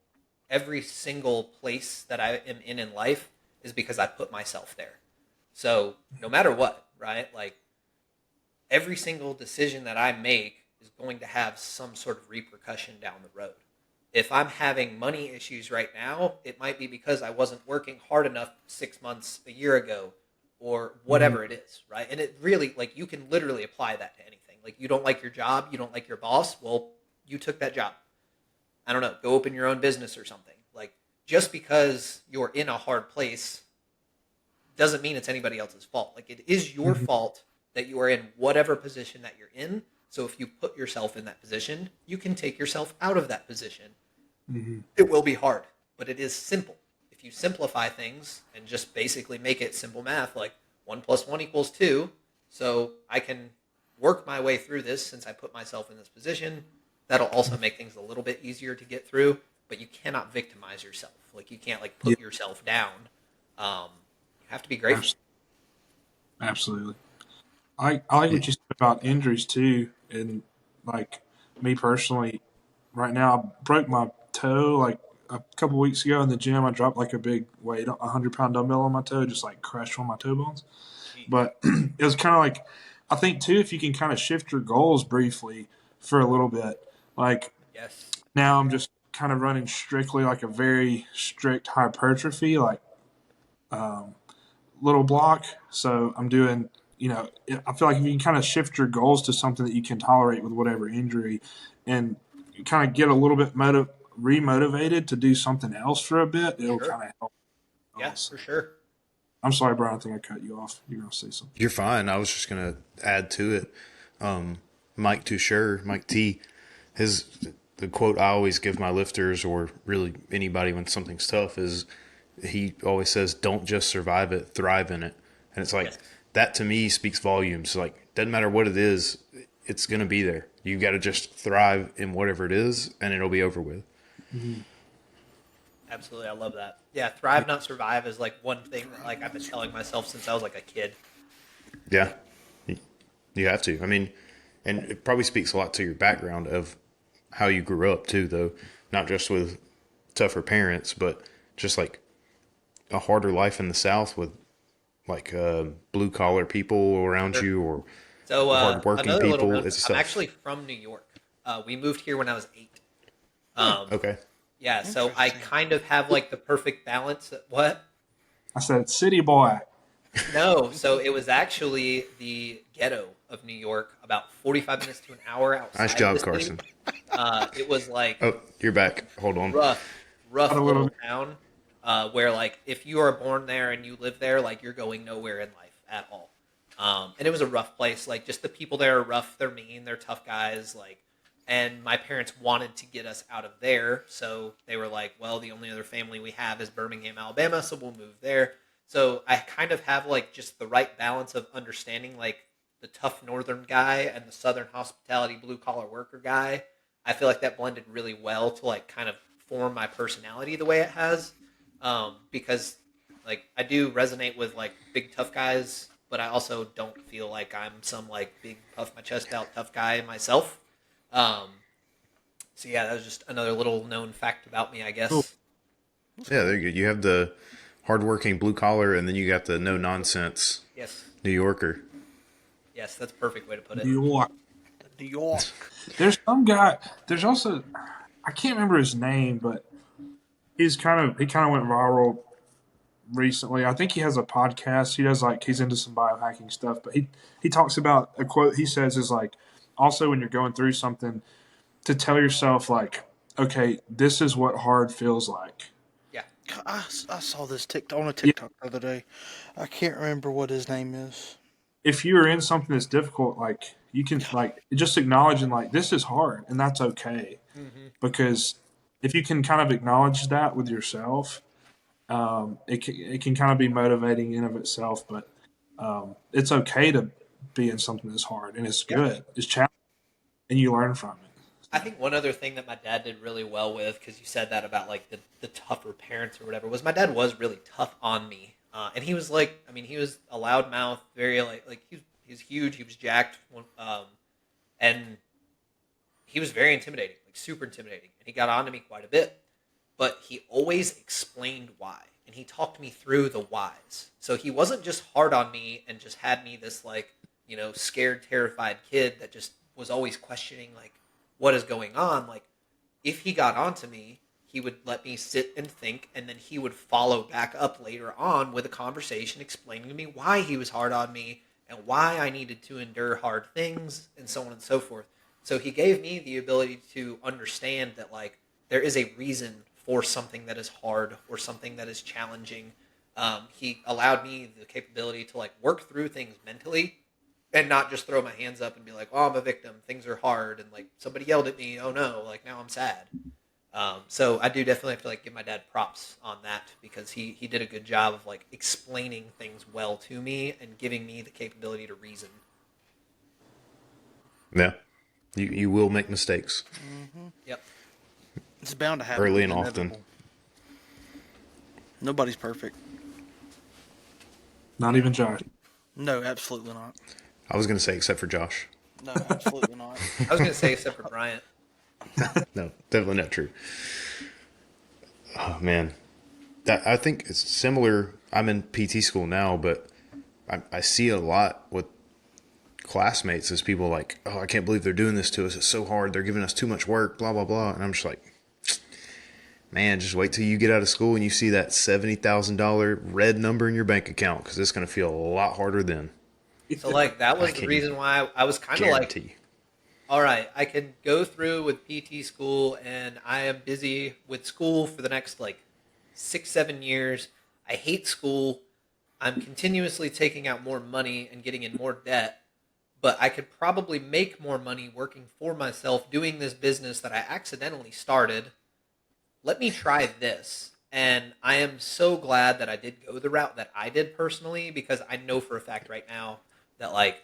every single place that I am in life is because I put myself there. So no matter what, right? Like every single decision that I make is going to have some sort of repercussion down the road. If I'm having money issues right now, it might be because I wasn't working hard enough 6 months, a year ago, or Mhm. whatever it is, right? And it really, like, you can literally apply that to anything. Like, you don't like your job, you don't like your boss. Well, you took that job. I don't know, go open your own business or something. Like, just because you're in a hard place doesn't mean it's anybody else's fault. Like, it is your Mhm. fault that you are in whatever position that you're in. So if you put yourself in that position, you can take yourself out of that position. Mhm. It will be hard, but it is simple. If you simplify things and just basically make it simple math, like 1 + 1 = 2, so I can work my way through this since I put myself in this position. That'll also make things a little bit easier to get through, but you cannot victimize yourself. Like, you can't like Yeah, put yourself down. You have to be grateful. absolutely. I like Yeah. what you said about injuries too, and like me personally, right now I broke my toe like a couple weeks ago in the gym. I dropped like a big weight, 100 pound dumbbell on my toe, just like crushed one of my toe bones. Jeez. But it was kind of like I think too, if you can kind of shift your goals briefly for a little bit, like Yes. now I'm just kind of running strictly like a very strict hypertrophy, like um, little block. So I'm doing, I feel like if you can kind of shift your goals to something that you can tolerate with whatever injury, and kind of get a little bit remotivated to do something else for a bit, it'll Sure. kind of help. Yeah, Also, for sure. I'm sorry, Brian. I think I cut you off. You're gonna say something. You're fine. I was just gonna add to it. Mike Toucher, Mike T, his the quote I always give my lifters or really anybody when something's tough is he always says, "Don't just survive it, thrive in it." And it's like Yes. that to me speaks volumes. Like doesn't matter what it is, it's gonna be there. You got to just thrive in whatever it is, and it'll be over with. Mm-hmm. Absolutely. I love that. Yeah, thrive not survive is like one thing that like I've been telling myself since I was like a kid. Yeah, Like, you have to. I mean, and it probably speaks a lot to your background of how you grew up too, though. Not just with tougher parents, but just like a harder life in the South with like blue collar people around sure. you or So hard working another little people. known, It's I'm tough. actually from New York. We moved here when I was 8. Hmm. Um, Okay. yeah, so I Interesting. kind of have like the perfect balance. What? I said, "City boy." No, so it was actually the ghetto of New York, about 45 minutes to an hour Nice outside of the job, city. Carson. It was like Oh, you're back. Hold on. rough A little little bit. town where like if you are born there and you live there, like you're going nowhere in life at all. And it was a rough place. Like just the people there are rough. They're mean. They're tough guys. Like, and my parents wanted to get us out of there, so they were like, "Well, the only other family we have is Birmingham, Alabama, so we'll move there." So I kind of have like just the right balance of understanding like the tough northern guy and the southern hospitality blue collar worker guy. I feel like that blended really well to like kind of form my personality the way it has. Because like I do resonate with like big tough guys, but I also don't feel like I'm some like big puff my chest out tough guy myself. Um, so yeah, that was just another little known fact about me, I Cool. guess. That's Yeah, cool. there you go. You have the hardworking blue collar, and then you got the no nonsense Yes, New Yorker. yes, that's a perfect way to put it. New York. New York. There's some guy. There's also I can't remember his name, but he kind of went viral recently. I think he has a podcast. He does like he's into some biohacking stuff, but he talks about a quote he says is like also when you're going through something to tell yourself like, okay, this is what hard feels like. Yeah, I saw this TikTok on a Yeah, TikTok the other day. I can't remember what his name is. if you're in something that's difficult, like you can like just acknowledging like this is hard and that's okay hmm because if you can kind of acknowledge that with yourself, it can kind of be motivating in of itself. But it's okay to be in something that's hard and it's yeah. good. It's challenging and you learn from it. I think one other thing that my dad did really well with, because you said that about like the tougher parents or whatever, was my dad was really tough on me, and he was like, I mean, he was a loudmouth, very like he was huge, he was jacked, and he was very intimidating, like super intimidating, and he got on to me quite a bit. But he always explained why, and he talked me through the whys. So he wasn't just hard on me and just had me this like scared, terrified kid that just was always questioning like what is going on. Like if he got onto me, he would let me sit and think, and then he would follow back up later on with a conversation explaining to me why he was hard on me and why I needed to endure hard things and so on and so forth. So he gave me the ability to understand that like there is a reason for something that is hard or something that is challenging. He allowed me the capability to like work through things mentally and not just throw my hands up and be like, oh, I'm a victim. Things are hard. And like somebody yelled at me. Oh no, like now I'm sad. So I do definitely have to like give my dad props on that because he did a good job of like explaining things well to me and giving me the capability to reason. Yeah. You will make mistakes Yep. It's bound to happen. early It's and often. inevitable. Nobody's perfect. Not even Josh. No, absolutely not. I was going to say, except for Josh. No, absolutely not. I was going to say except for Bryant. No, definitely not true. Oh, man. I think it's similar. I'm in PT school now, but I see a lot with classmates as people like, oh, I can't believe they're doing this to us. It's so hard. They're giving us too much work, blah, blah, blah. And I'm just like, man, just wait till you get out of school and you see that $70,000 red number in your bank account because it's going to feel a lot harder then. So like that was I the can reason why I was kind of like, Guarantee. all right, I can go through with PT school and I am busy with school for the next like 6-7 years. I hate school. I'm continuously taking out more money and getting in more debt, but I could probably make more money working for myself doing this business that I accidentally started. Let me try this. And I am so glad that I did go the route that I did personally because I know for a fact right now that like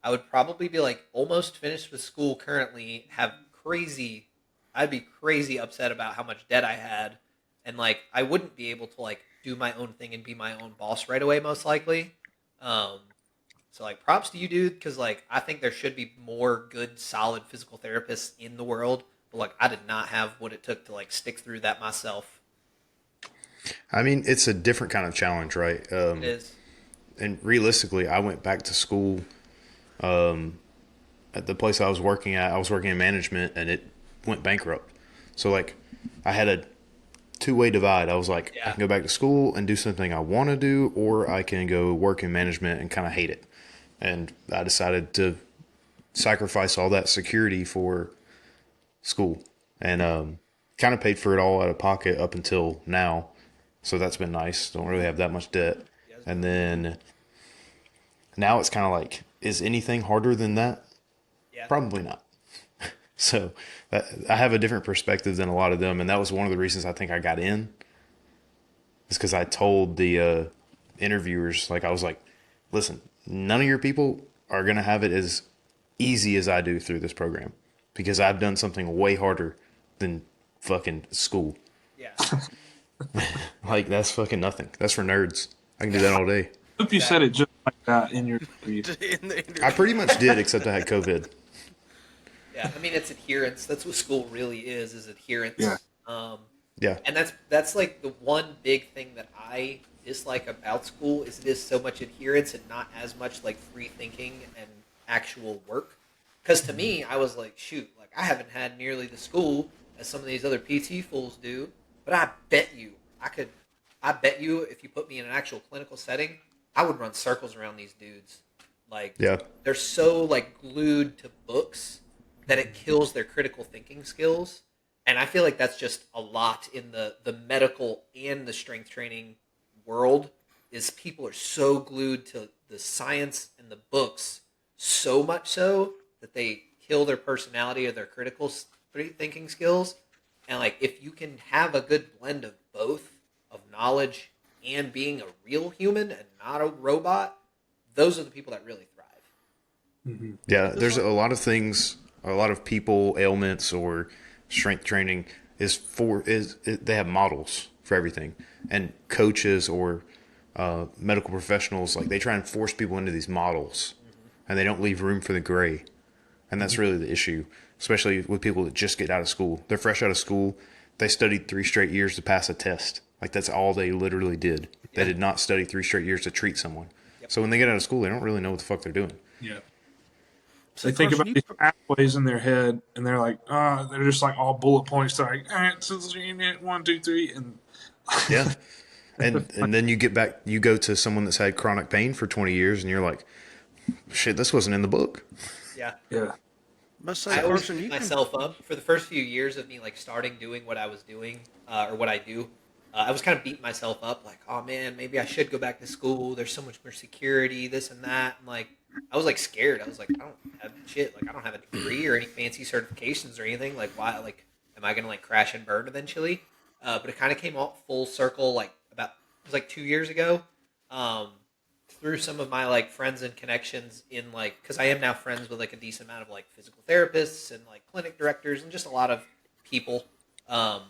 I would probably be like almost finished with school currently, I'd be crazy upset about how much debt I had. And like, I wouldn't be able to like do my own thing and be my own boss right away, most likely. So like props to you, dude. Cause like, I think there should be more good, solid physical therapists in the world. But like, I did not have what it took to like stick through that myself. I mean, it's a different kind of challenge, right? It is. And realistically, I went back to school at the place I was working at. I was working in management and it went bankrupt. So like I had a two-way divide. I was like, Yeah. I can go back to school and do something I want to do, or I can go work in management and kind of hate it. And I decided to sacrifice all that security for school and kind of paid for it all out of pocket up until now. So that's been nice. Don't really have that much debt. And then now it's kind of like, is anything harder than that? Yeah. Probably not. So I have a different perspective than a lot of them. And that was one of the reasons I think I got in. Is because I told the interviewers, like I was like, listen, none of your people are going to have it as easy as I do through this program. Because I've done something way harder than fucking school. Yeah. Like, that's fucking nothing. That's for nerds. I can do that all day. I hope you said it just like that in your interview. In the interview. I pretty much did, except I had COVID. Yeah. I mean, it's adherence. That's what school really is adherence. Yeah. Yeah. And that's like the one big thing that I dislike about school is it is so much adherence and not as much like free thinking and actual work. Because to me, I was like, shoot, like I haven't had nearly the school as some of these other PT fools do, but I bet you if you put me in an actual clinical setting, I would run circles around these dudes. Like, Yeah. they're so like glued to books that it kills their critical thinking skills. And I feel like that's just a lot in the medical and the strength training world is people are so glued to the science and the books so much so that they kill their personality or their critical thinking skills. And like, if you can have a good blend of both, of knowledge and being a real human and not a robot, those are the people that really thrive. Yeah. There's a lot of things, a lot of people, ailments, or strength training they have models for everything. And coaches or medical professionals, like they try and force people into these models and they don't leave room for the gray. And that's really the issue, especially with people that just get out of school. They're fresh out of school. They studied 3 straight years to pass a test. Like that's all they literally did. They did not study 3 straight years to treat someone. So when they get out of school, they don't really know what the fuck they're doing. Yeah. So They think Carson, about these pathways in their head, and they're like, they're just like all bullet points. They're like, all right, this is unit 1, 2, 3, and Yeah. And then you go to someone that's had chronic pain for 20 years and you're like, shit, this wasn't in the book. Yeah. yeah, must say I always Carson, beat you can. myself up for the first few years of me like starting doing what I was doing or what I do. I was kind of beating myself up, like, oh man, maybe I should go back to school. There's so much more security, this and that. And like, I was like scared. I was like, I don't have shit. Like, I don't have a degree or any fancy certifications or anything. Like, why? Like, am I gonna like crash and burn eventually? But it kind of came all full circle. Like about it was like 2 years ago. Um, through some of my like friends and connections in like because I am now friends with like a decent amount of like physical therapists and like clinic directors and just a lot of people. Um,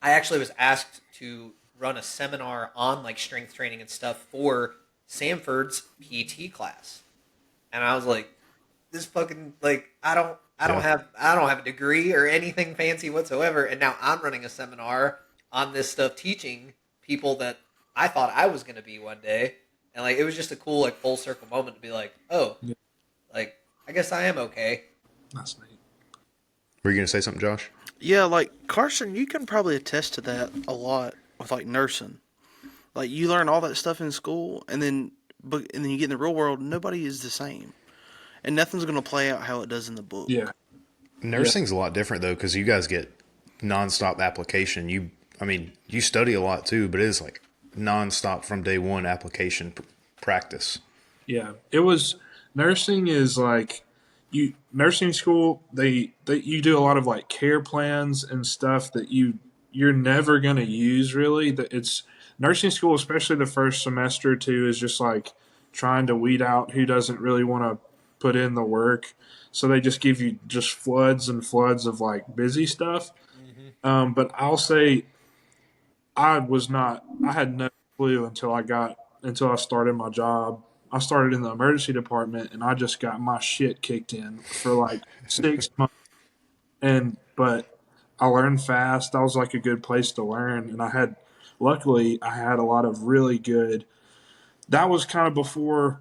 I actually was asked to run a seminar on like strength training and stuff for Samford's PT class, and I was like, "This fucking like Yeah. I don't have a degree or anything fancy whatsoever, and now I'm running a seminar on this stuff, teaching people that I thought I was going to be one day, and like it was just a cool like full circle moment to be like, oh, yeah, like I guess I am okay." that's neat. Were you going to say something, Josh? Yeah, like Carson, you can probably attest to that a lot with like nursing. Like you learn all that stuff in school, and then you get in the real world. Nobody is the same, and nothing's gonna play out how it does in the book. Yeah, yeah, Nursing's a lot different though, because you guys get nonstop application. You study a lot too, but it is like nonstop from day one application practice. yeah. It was nursing is like nursing school. They you do a lot of like care plans and stuff that you're never gonna use really. That it's nursing school, especially the first semester or two, is just like trying to weed out who doesn't really want to put in the work. So they just give you just floods and floods of like busy stuff. Mm-hmm. But I'll say I was not. I had no clue until I started my job. I started in the emergency department, and I just got my shit kicked in for like 6 months. And but I learned fast. That was like a good place to learn, and luckily, I had a lot of really good. That was kind of before.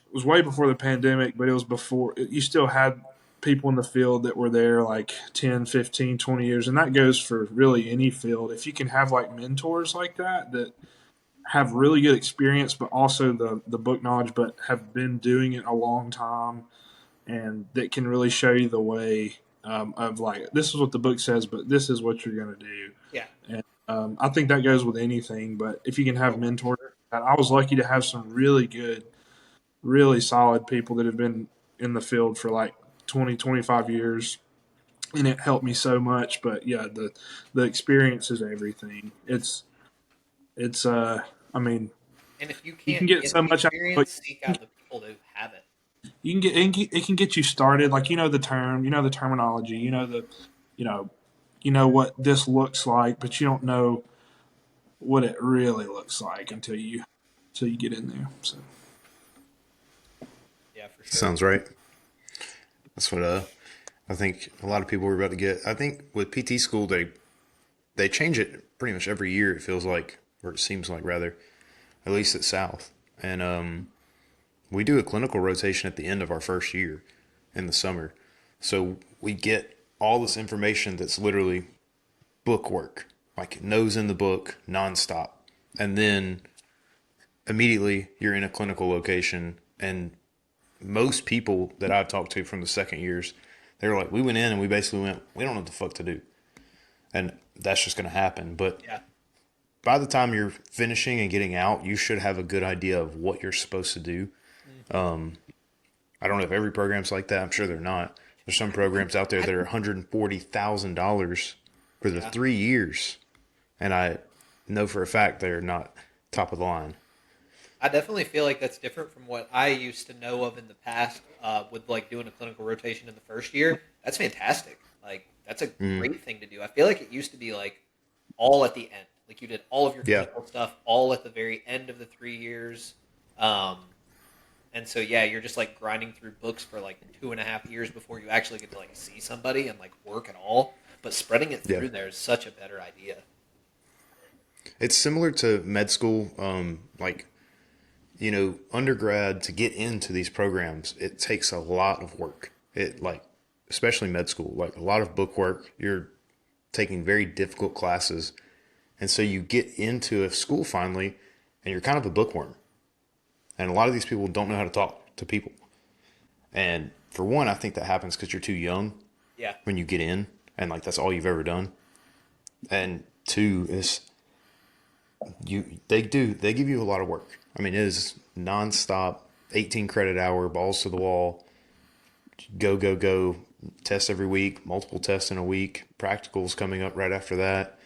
It was way before the pandemic, but it was before you still had people in the field that were there like 10, 15, 20 years. And that goes for really any field. If you can have like mentors like that have really good experience, but also the book knowledge, but have been doing it a long time and that can really show you the way of like, this is what the book says, but this is what you're going to do. Yeah. And I think that goes with anything, but if you can have mentors, I was lucky to have some really good, really solid people that have been in the field for like 20, 25 years. And it helped me so much. But yeah, the experience is everything. I mean, And if you you can can't get get so the much out of it. experience, seek out the people who have it. You can it can get you started. Like, the term, the terminology, you know, what this looks like, but you don't know what it really looks like until you get in there. So Yeah, for sure. Sounds right. That's what I think a lot of people were about to get. I think with PT school they change it pretty much every year. It feels like, or it seems like rather, at least at South. And we do a clinical rotation at the end of our first year in the summer, so we get all this information that's literally book work, like nose in the book, nonstop, and then immediately you're in a clinical location. And most people that I've talked to from the second years, they were like, we went in and we basically went, we don't know what the fuck to do. And that's just going to happen. But Yeah. by the time you're finishing and getting out, you should have a good idea of what you're supposed to do. I don't know if every program's like that. I'm sure they're not. There's some programs out there that are $140,000 for the 3 years. And I know for a fact they're not top of the line. I definitely feel like that's different from what I used to know of in the past with like doing a clinical rotation in the first year. That's fantastic. Like that's a great thing to do. I feel like it used to be like all at the end. Like you did all of your Yeah. clinical stuff all at the very end of the 3 years. And so yeah, you're just like grinding through books for like 2.5 years before you actually get to like see somebody and like work at all. But spreading it through Yeah. there is such a better idea. It's similar to med school. Like undergrad to get into these programs, it takes a lot of work. It like, especially med school, like a lot of book work. You're taking very difficult classes. And so you get into a school finally, and you're kind of a bookworm. And a lot of these people don't know how to talk to people. And for one, I think that happens because you're too young Yeah. when you get in, and like that's all you've ever done. And two is they give you a lot of work. I mean, it is nonstop, 18 credit hour, balls to the wall, go, go, go, tests every week, multiple tests in a week, practicals coming up right after that.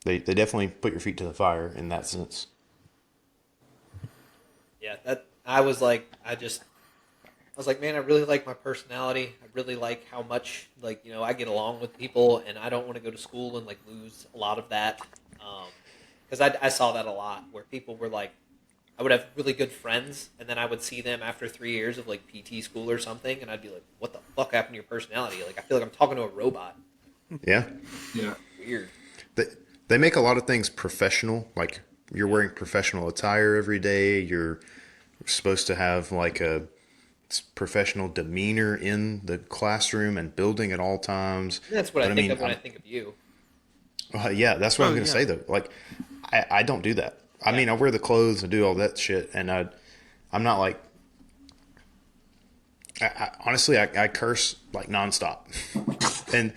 They definitely put your feet to the fire in that sense. Yeah, that I was like, I was like, man, I really like my personality. I really like how much, like, I get along with people, and I don't want to go to school and like lose a lot of that. Because I saw that a lot where people were like, I would have really good friends, and then I would see them after 3 years of like PT school or something, and I'd be like, what the fuck happened to your personality? Like, I feel like I'm talking to a robot. Yeah. Yeah. Weird. They make a lot of things professional. Like you're wearing professional attire every day. You're supposed to have like a professional demeanor in the classroom and building at all times. That's what But I think of when I think of you. Yeah, that's what I'm Oh, going to yeah. say though. Like, I don't do that. I mean, I wear the clothes and do all that shit, and I'm not like. Honestly, I curse like nonstop, and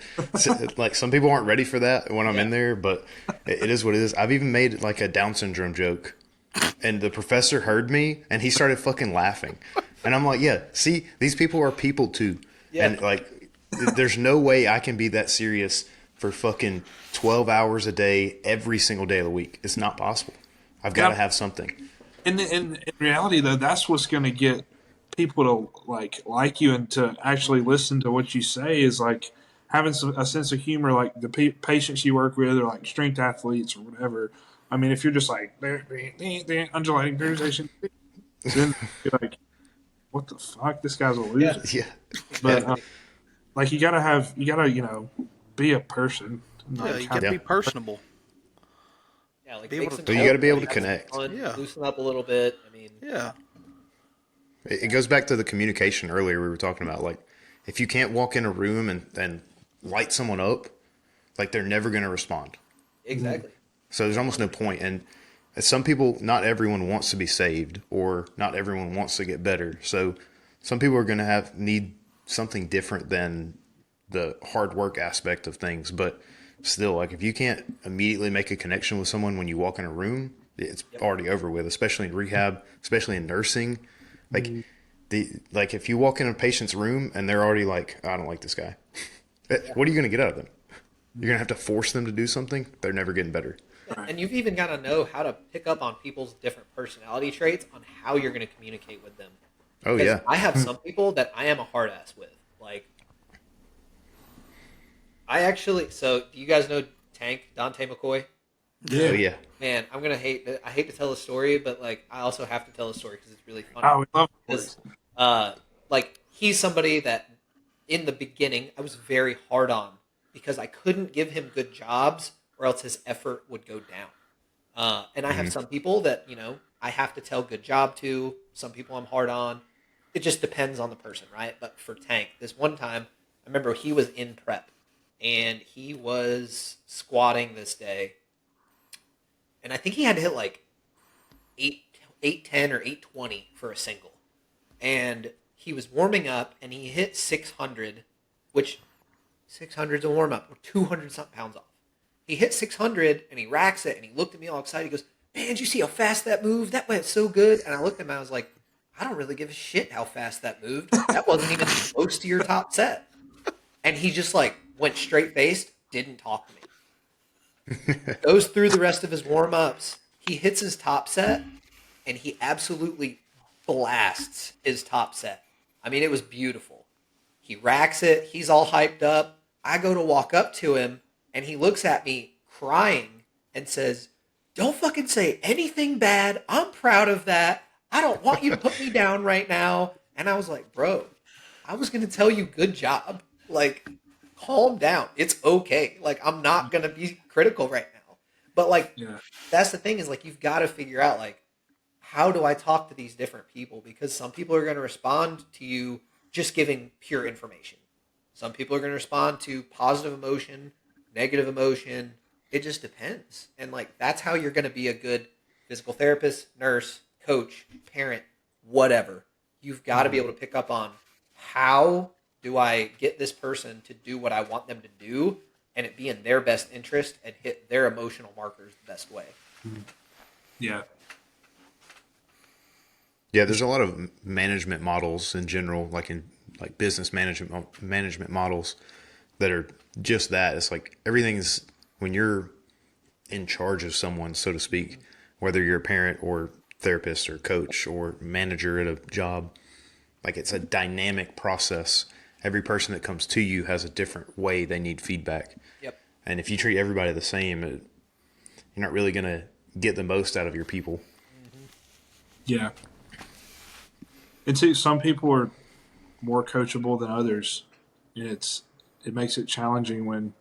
like some people aren't ready for that when I'm in there, but it is what it is. I've even made like a Down syndrome joke, and the professor heard me, and he started fucking laughing, and I'm like, yeah, see, these people are people too, and like, there's no way I can be that serious for fucking 12 hours a day every single day of the week. It's not possible. I've got to have something. In reality, though, that's what's going to get people to like you and to actually listen to what you say is like having a sense of humor. Like the patients you work with, or like strength athletes or whatever. I mean, if you're just like undulating polarization, then you're like, what the fuck? This guy's a loser. Yeah. But like you gotta be a person. Yeah, Like, you got to Yeah. be personable. Yeah, like Be make able some to- So you got to be able to have some connect. fun, Yeah. loosen up a little bit. I mean, Yeah. It goes back to the communication earlier we were talking about. Like, if you can't walk in a room and light someone up, like they're never going to respond. exactly. So there's almost no point. And some people, not everyone wants to be saved, or not everyone wants to get better. So some people are going to need something different than the hard work aspect of things. But still, like if you can't immediately make a connection with someone when you walk in a room, it's already over with, especially in rehab, especially in nursing. Like if you walk in a patient's room and they're already like, I don't like this guy. What are you going to get out of them? You're going to have to force them to do something. They're never getting better. And you've even got to know how to pick up on people's different personality traits on how you're going to communicate with them. Oh, Because yeah. I have some people that I am a hard ass with. Like, so do you guys know Tank, Dante McCoy? Oh, yeah. Man, I hate to tell a story, but like, I also have to tell a story because it's really funny. Oh, we love Because, stories. like, he's somebody that in the beginning I was very hard on because I couldn't give him good jobs or else his effort would go down. And I have some people that, I have to tell good job to. Some people I'm hard on. It just depends on the person, right? But for Tank, this one time, I remember he was in prep and he was squatting this day. And I think he had to hit like 810 or 820 for a single. And he was warming up and he hit 600, which 600 is a warm up. We're 200 something pounds off. He hit 600 and he racks it and he looked at me all excited. He goes, man, did you see how fast that moved? That went so good. And I looked at him and I was like, I don't really give a shit how fast that moved. That wasn't even close to your top set. And he just like went straight faced, didn't talk to me. Goes through the rest of his warm ups. He hits his top set and he absolutely blasts his top set. I mean, it was beautiful. He racks it. He's all hyped up. I go to walk up to him and he looks at me crying and says, don't fucking say anything bad. I'm proud of that. I don't want you to put me down right now. And I was like, bro, I was going to tell you good job. Like, calm down. It's okay. Like, I'm not going to be critical right now. But like, Yeah. that's the thing is like, you've got to figure out like, how do I talk to these different people? Because some people are going to respond to you just giving pure information. Some people are going to respond to positive emotion, negative emotion. It just depends. And like that's how you're going to be a good physical therapist, nurse, coach, parent, whatever. You've got to be able to pick up on how do I get this person to do what I want them to do and it be in their best interest and hit their emotional markers the best way. Yeah. Yeah, there's a lot of management models in general, like business management models that are just that. It's like everything's when you're in charge of someone, so to speak, whether you're a parent or therapist or coach or manager at a job, like it's a dynamic process. Every person that comes to you has a different way they need feedback. Yep. And if you treat everybody the same, you're not really going to get the most out of your people. Yeah. And see, some people are more coachable than others. And it makes it challenging when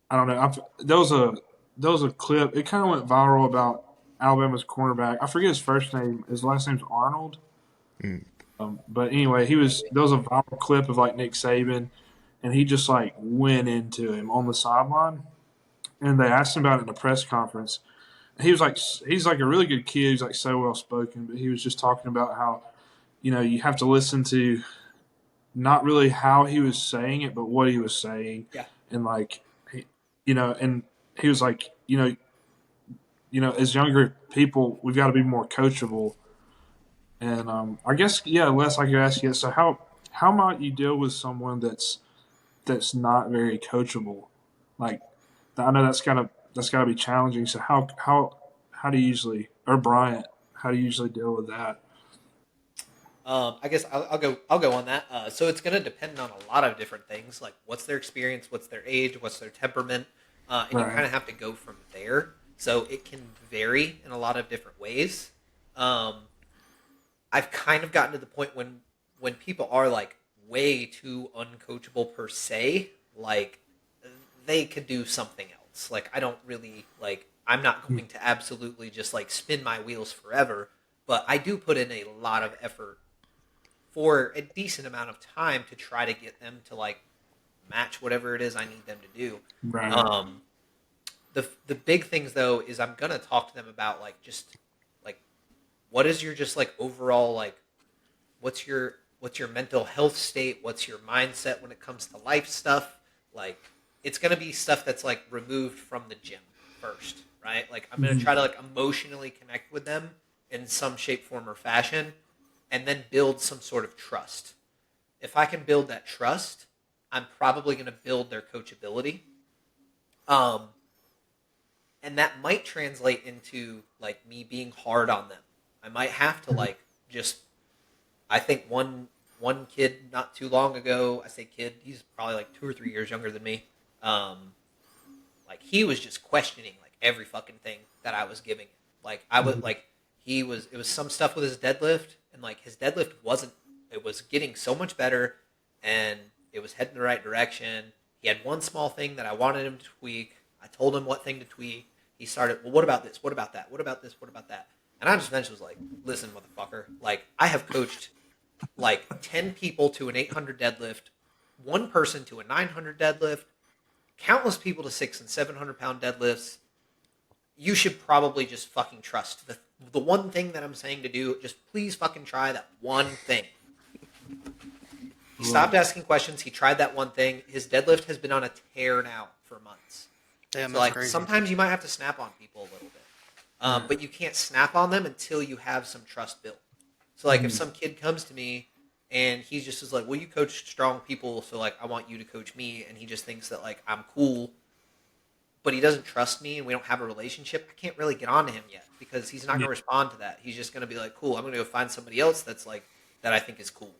I don't know. There was a clip. It kind of went viral about Alabama's cornerback. I forget his first name. His last name's Arnold. But anyway, there was a viral clip of like Nick Saban, and he just like went into him on the sideline. And they asked him about it in a press conference. He's like a really good kid. He's like so well spoken, but he was just talking about how, you have to listen to not really how he was saying it, but what he was saying. Yeah. And like, and he was like, as younger people, we've got to be more coachable. And I guess, yeah, Les, I could ask you, so how might you deal with someone that's not very coachable? Like, I know that's got to be challenging. So how do you usually, or Bryant, how do you usually deal with that? I guess I'll go on that. So it's going to depend on a lot of different things, like what's their experience, what's their age, what's their temperament, and you Right. kind of have to go from there. So it can vary in a lot of different ways. I've kind of gotten to the point when people are like way too uncoachable per se, like they could do something else. Like I don't really like. I'm not going to absolutely just like spin my wheels forever, but I do put in a lot of effort for a decent amount of time to try to get them to like match whatever it is I need them to do. Right. The big things though is I'm gonna talk to them about like just like what is your just like overall like what's your mental health state, what's your mindset when it comes to life stuff. Like it's gonna be stuff that's like removed from the gym first, right? Like I'm gonna try to like emotionally connect with them in some shape, form, or fashion, and then build some sort of trust. If I can build that trust, I'm probably going to build their coachability. And that might translate into like me being hard on them. I might have to like just. I think one kid not too long ago. I say kid. He's probably like 2 or 3 years younger than me. Like he was just questioning like every fucking thing that I was giving him. Like I would like it was some stuff with his deadlift, and like his deadlift it was getting so much better, and it was heading the right direction. He had one small thing that I wanted him to tweak. I told him what thing to tweak. He started, well, what about this? What about that? What about this? What about that? And I just eventually was like, listen, motherfucker, like I have coached like 10 people to an 800 deadlift, one person to a 900 deadlift, countless people to 600 and 700 pound deadlifts. You should probably just fucking trust the one thing that I'm saying to do. Just please fucking try that one thing. He stopped asking questions. He tried that one thing. His deadlift has been on a tear now for months. Damn, So that's like crazy. sometimes you might have to snap on people a little bit, but you can't snap on them until you have some trust built. So like if some kid comes to me and he just is like, "Well, you coach strong people, so like I want you to coach me," and he just thinks that like I'm cool, but he doesn't trust me and we don't have a relationship, I can't really get on to him yet because he's not going to respond to that. He's just going to be like, "Cool, I'm going to go find somebody else that's like that I think is cool."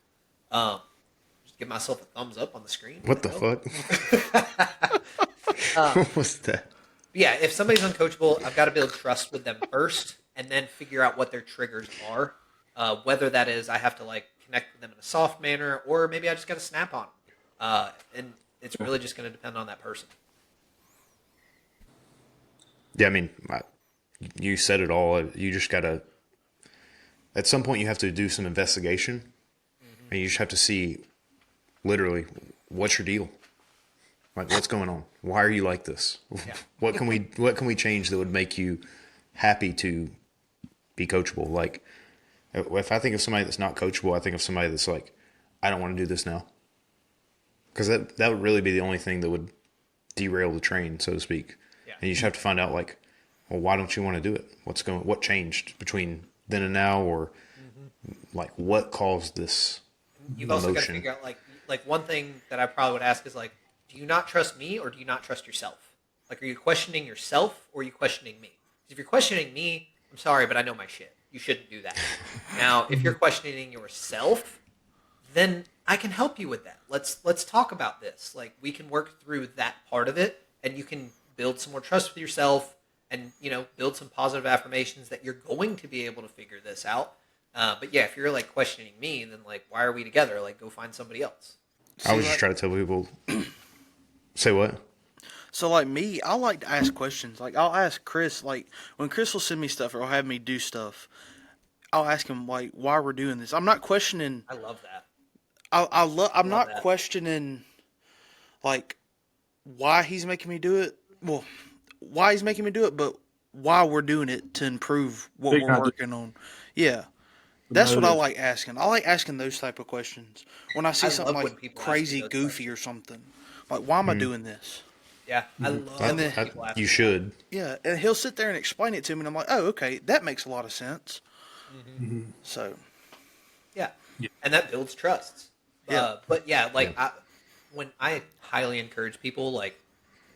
Just give myself a thumbs up on the screen. What the fuck? What was that? Yeah, if somebody's uncoachable, I've got to build trust with them first, and then figure out what their triggers are. Whether that is I have to like connect with them in a soft manner, or maybe I just got to snap on them. And it's really just going to depend on that person. Yeah, I mean, you said it all. You just gotta. At some point, you have to do some investigation, and you just have to see, literally, what's your deal. Like, what's going on? Why are you like this? Yeah. What can we change that would make you happy to be coachable? Like, if I think of somebody that's not coachable, I think of somebody that's like, I don't want to do this now, because that would really be the only thing that would derail the train, so to speak. Yeah. And you just have to find out, like, well, why don't you want to do it? What changed between then and now, or like what caused this You've also got to emotion? figure out like one thing that I probably would ask is like, do you not trust me or do you not trust yourself? Like, are you questioning yourself or are you questioning me? 'Cause if you're questioning me, I'm sorry, but I know my shit. You shouldn't do that. Now, if you're questioning yourself, then I can help you with that. Let's talk about this. Like, we can work through that part of it, and you can build some more trust with yourself, and build some positive affirmations that you're going to be able to figure this out. But yeah, if you're like questioning me, then like, why are we together? Like, go find somebody else. I was just trying to tell people. Say what? So like me, I like to ask questions. Like I'll ask Chris, like when Chris will send me stuff or have me do stuff, I'll ask him like why we're doing this. I'm not questioning. I love that. I'm not that. questioning like why he's making me do it. Well, why he's making me do it, but why we're doing it to improve what Big we're idea. working on. Yeah. That's what I motive. like asking. I like asking those type of questions. When I see I something love when like people ask me crazy those goofy or something. Like why am I doing this? Yeah, I love And when then- people ask You me should. Yeah, and he'll sit there and explain it to me, and I'm like, oh, okay, that makes a lot of sense. So, that. Yeah, and that builds trust. Yeah. But yeah, like when I highly encourage people, like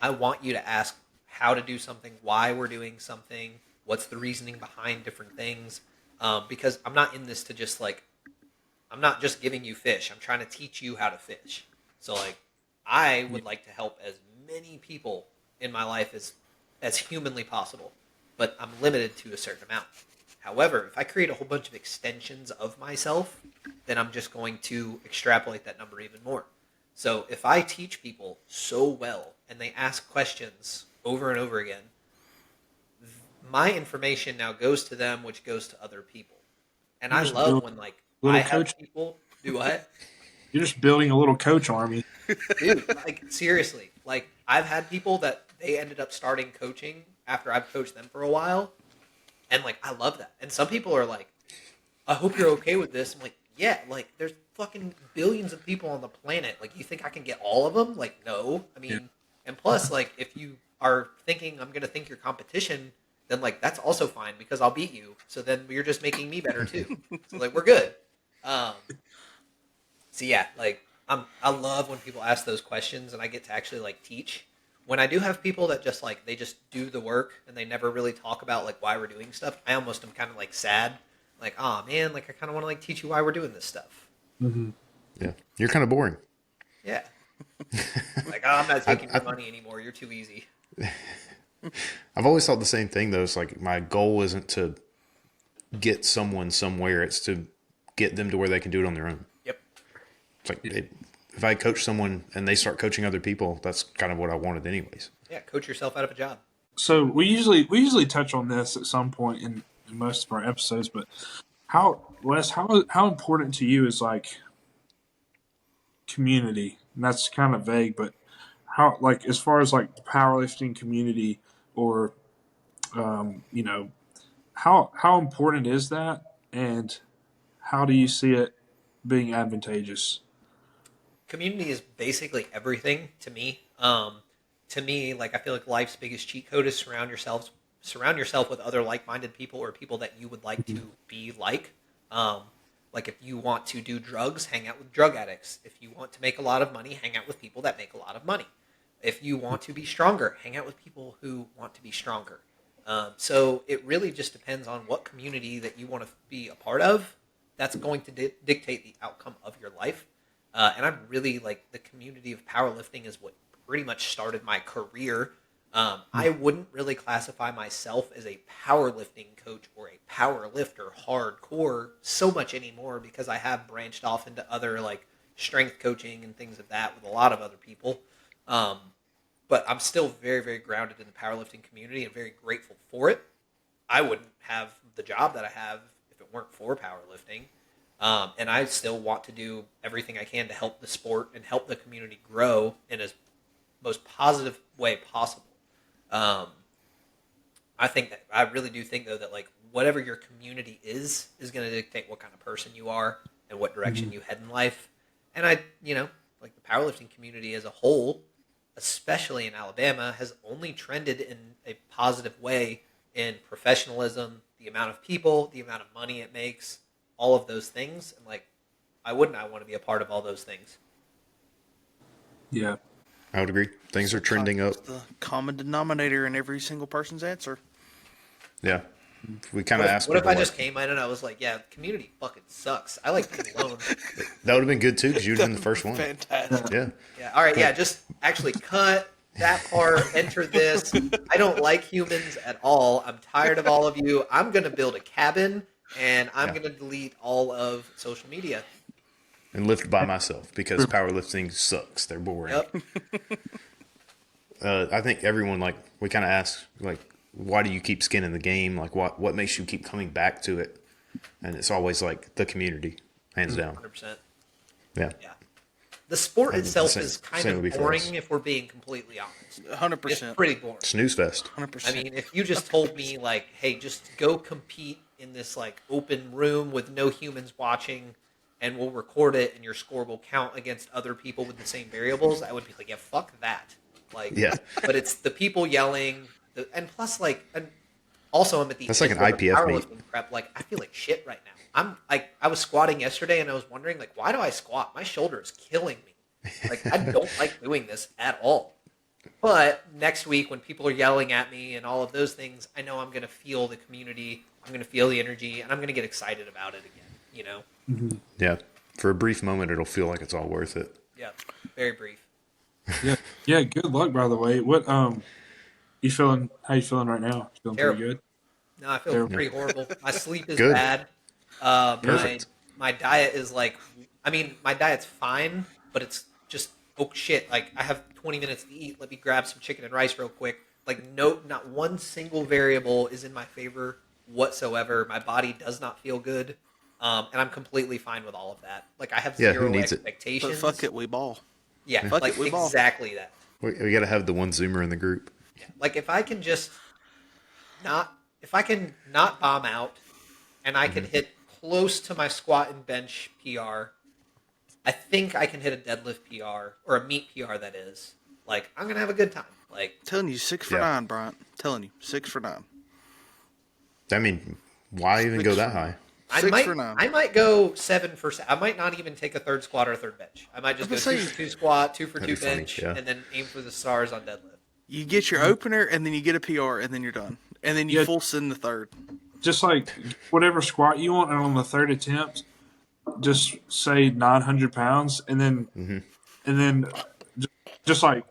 I want you to ask how to do something, why we're doing something, what's the reasoning behind different things, because I'm not in this to just like, I'm not just giving you fish. I'm trying to teach you how to fish. So like, I would like to help as many people in my life as humanly possible, but I'm limited to a certain amount. However, if I create a whole bunch of extensions of myself, then I'm just going to extrapolate that number even more. So if I teach people so well and they ask questions over and over again, my information now goes to them, which goes to other people. And I Just love build when like little I have coach- people do what? You're just building a little coach army. Dude, like seriously, like I've had people that they ended up starting coaching after I've coached them for a while, and like I love that. And some people are like, "I hope you're okay with this." I'm like, "Yeah, like there's fucking billions of people on the planet. Like, you think I can get all of them? Like, no. I mean, and plus, like, if you are thinking I'm gonna think you're competition, then like that's also fine because I'll beat you. So then you're just making me better too. So like we're good. So yeah, like I love when people ask those questions and I get to actually like teach. When I do have people that just like they just do the work and they never really talk about like why we're doing stuff, I almost am kind of like sad. Like, oh man, like I kind of want to like teach you why we're doing this stuff. Yeah, you're kind of boring. Yeah. Like, oh, I'm not taking your money anymore. You're too easy. I've always thought the same thing though. It's like my goal isn't to get someone somewhere; it's to get them to where they can do it on their own. Yep. It's like if I coach someone and they start coaching other people, that's kind of what I wanted, anyways. Yeah, coach yourself out of a job. So we usually touch on this at some point in most of our episodes, but Wes, how important to you is like community? And that's kind of vague, but how, like, as far as like the powerlifting community, or how important is that, and how do you see it being advantageous? Community is basically everything to me. To me, like I feel like life's biggest cheat code is surround yourself with other like-minded people or people that you would like to be like. Like if you want to do drugs, hang out with drug addicts. If you want to make a lot of money, hang out with people that make a lot of money. If you want to be stronger, hang out with people who want to be stronger. So it really just depends on what community that you want to be a part of. That's going to dictate the outcome of your life. And I'm really like the community of powerlifting is what pretty much started my career. I wouldn't really classify myself as a powerlifting coach or a power lifter hardcore so much anymore because I have branched off into other like strength coaching and things of that with a lot of other people. But I'm still very, very grounded in the powerlifting community and very grateful for it. I wouldn't have the job that I have if it weren't for powerlifting. And I still want to do everything I can to help the sport and help the community grow in as most positive way possible. I really do think though that like whatever your community is going to dictate what kind of person you are and what direction you head in life. And like the powerlifting community as a whole, especially in Alabama, has only trended in a positive way in professionalism, the amount of people, the amount of money it makes, all of those things. And like, I want to be a part of all those things. Yeah. I would agree. Things are trending up. The common denominator in every single person's answer. Yeah. We kind of asked What if people, I just like, came in and I was like, yeah, community fucking sucks. I like being alone. that would have been good too because you'd have been the first one. Fantastic. Yeah. Yeah. All right. Yeah. Just actually cut that part. Enter this. I don't like humans at all. I'm tired of all of you. I'm going to build a cabin and I'm going to delete all of social media. And lift by myself because powerlifting sucks. They're boring. Yep. I think everyone, like, we kind of ask, like, why do you keep skin in the game? Like, what makes you keep coming back to it? And it's always like the community, hands down. 100%. Yeah. Yeah. The sport I think the itself same- is kind same would of be for boring us. if we're being completely honest. 100%. It's pretty boring. Snooze fest. 100%. I mean, if you just told me like, hey, just go compete in this like open room with no humans watching and we'll record it and your score will count against other people with the same variables, I would be like, yeah, fuck that. Like, Yeah. But it's the people yelling, and plus like, and also I'm at the That's like end an of the IPF meet. powerlifting prep. Like, I feel like shit right now. I'm like, I was squatting yesterday and I was wondering like, why do I squat? My shoulder is killing me. Like, I don't like doing this at all. But next week, when people are yelling at me and all of those things, I know I'm going to feel the community, I'm going to feel the energy, and I'm going to get excited about it again. You know? Yeah. For a brief moment, it'll feel like it's all worth it. Yeah. Very brief. Yeah. Yeah. Good luck, by the way. What you feeling? How you feeling right now? Feeling Terrible. pretty good? No, I feel Terrible. pretty horrible. My sleep is Good. bad. My Perfect. my diet is like, I mean, my diet's fine, but it's just oh shit. Like I have 20 minutes to eat. Let me grab some chicken and rice real quick. Like no, not one single variable is in my favor whatsoever. My body does not feel good, and I'm completely fine with all of that. Like I have Yeah, who zero needs it? But expectations. fuck it, we ball. Yeah, Fuck like it, we ball. exactly that. We got to have the one Zoomer in the group. Like if I can just if I can not bomb out and I can hit close to my squat and bench PR, I think I can hit a deadlift PR or a meet PR that is. Like I'm gonna have a good time. Like Telling you 6 for Yeah. 9, Bryant. Telling you 6 for 9. I mean, why even go that high? I 6 might for 9. I might go 7 for I might not even take a third squat or a third bench. I might just go I was 2 gonna for say- 2 squat, 2 for 2 That'd be funny, bench, yeah. and then aim for the stars on deadlift. You get your opener, and then you get a PR, and then you're done. And then you Yeah. full send the third. Just like whatever squat you want, and on the third attempt, just say 900 pounds, and then just like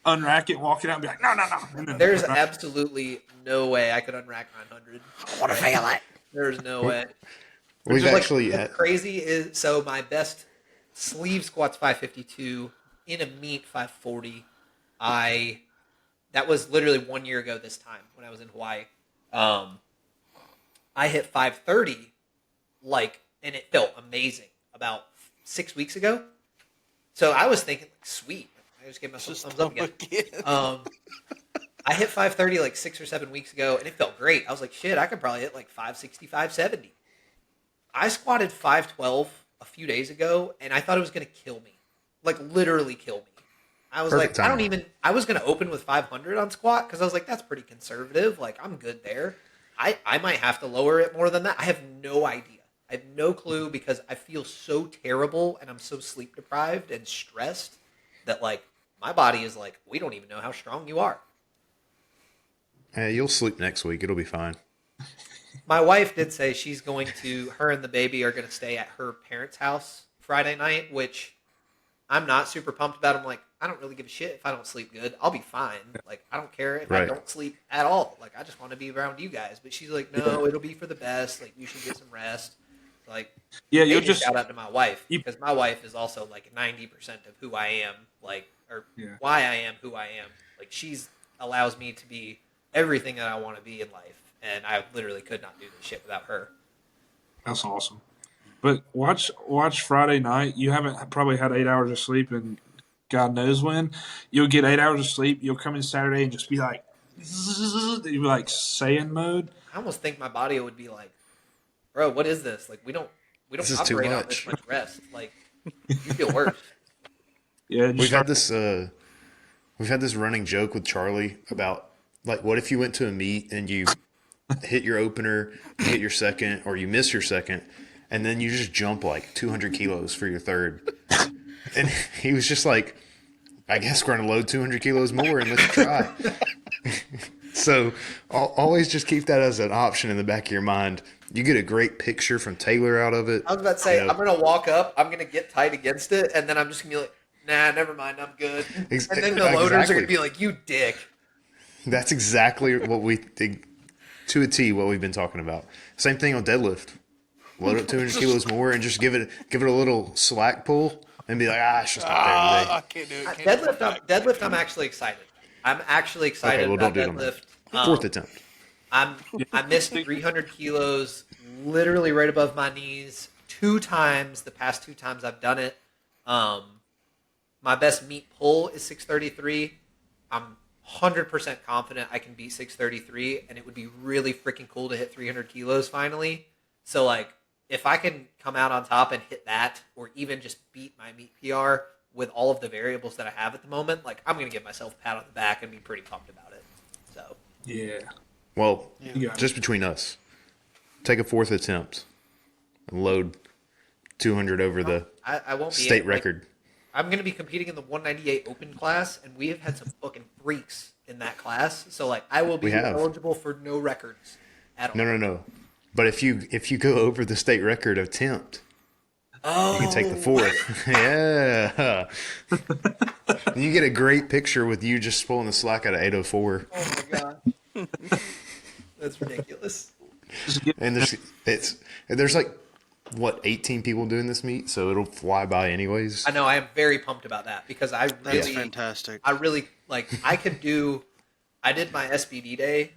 unrack it, walk it out, and be like, no, and then There's absolutely no way I could unrack 900. I want to fail it. There's no way. We've Just, like, actually what's crazy is so my best sleeve squat's 552 in a meet 540. That was literally 1 year ago this time when I was in Hawaii. I hit 530 and it felt amazing about 6 weeks ago. So I was thinking like sweet. I just gave myself thumbs up again. I hit 530 like 6 or 7 weeks ago and it felt great. I was like, shit, I could probably hit like 560, 570. I squatted 512 a few days ago, and I thought it was going to kill me. Like, literally kill me. I was Perfect like, timing. I was going to open with 500 on squat, because I was like, that's pretty conservative. Like, I'm good there. I might have to lower it more than that. I have no idea. I have no clue, because I feel so terrible, and I'm so sleep deprived and stressed, that, like, my body is like, we don't even know how strong you are. Hey, you'll sleep next week. It'll be fine. My wife did say she's going to, her and the baby are going to stay at her parents' house Friday night, which I'm not super pumped about. I'm like, I don't really give a shit if I don't sleep good. I'll be fine. Like, I don't care if I Right. don't sleep at all. Like, I just want to be around you guys. But she's like, no, it'll be for the best. Like, you should get some rest. Like, Yeah, you'll major just shout out to my wife, you- because my wife is also like 90% of who I am, like, or Yeah. why I am who I am. Like, she's allows me to be everything that I want to be in life. and I literally could not do this shit without her. That's awesome. But watch Friday night. You haven't probably had 8 hours of sleep, and God knows when you'll get 8 hours of sleep. You'll come in Saturday and just be like, you'll be like Saiyan mode. I almost think my body would be like, bro, what is this? Like we don't This is too operate on much. this much rest. Like you feel worse. Yeah, We've had this running joke with Charlie about like what if you went to a meet and you hit your opener, you hit your second, or you miss your second, and then you just jump like 200 kilos for your third. And he was just like, I guess we're gonna load 200 kilos more and let's try. So always just keep that as an option in the back of your mind. You get a great picture from Taylor out of it. I was about to say, You know, I'm gonna walk up, I'm gonna get tight against it, and then I'm just gonna be like, nah, never mind, I'm good. And then the loaders are Exactly. gonna be like, you dick. That's exactly what we think, to a T, what we've been talking about. Same thing on deadlift. Load up 200 kilos more and just give it a little slack pull and be like, it's just not there today. I can't do it. Can't do it. Deadlift, I'm actually excited. I'm actually excited Okay, well, about don't do deadlift. them. Fourth attempt. I missed 300 kilos literally right above my knees 2 times. The past 2 times I've done it. My best meet pull is 633. I'm 100% confident I can beat 633, and it would be really freaking cool to hit 300 kilos finally. So, like, if I can come out on top and hit that, or even just beat my meet PR with all of the variables that I have at the moment, like, I'm going to give myself a pat on the back and be pretty pumped about it. So, yeah. Well, You got it. just between us, take a fourth attempt and load 200 over the I won't be state able- like, record. I'm going to be competing in the 198 open class, and we have had some fucking freaks in that class. So, like, I will be We have. eligible for no records at all. No. But if you go over the state record attempt, you can take the fourth. Yeah. You get a great picture with you just pulling the slack out of 804. Oh my god, that's ridiculous. And there's like what 18 people doing this meet, so it'll fly by anyways. I know I am very pumped about that because I That's really, fantastic. I really like. I did my SBD day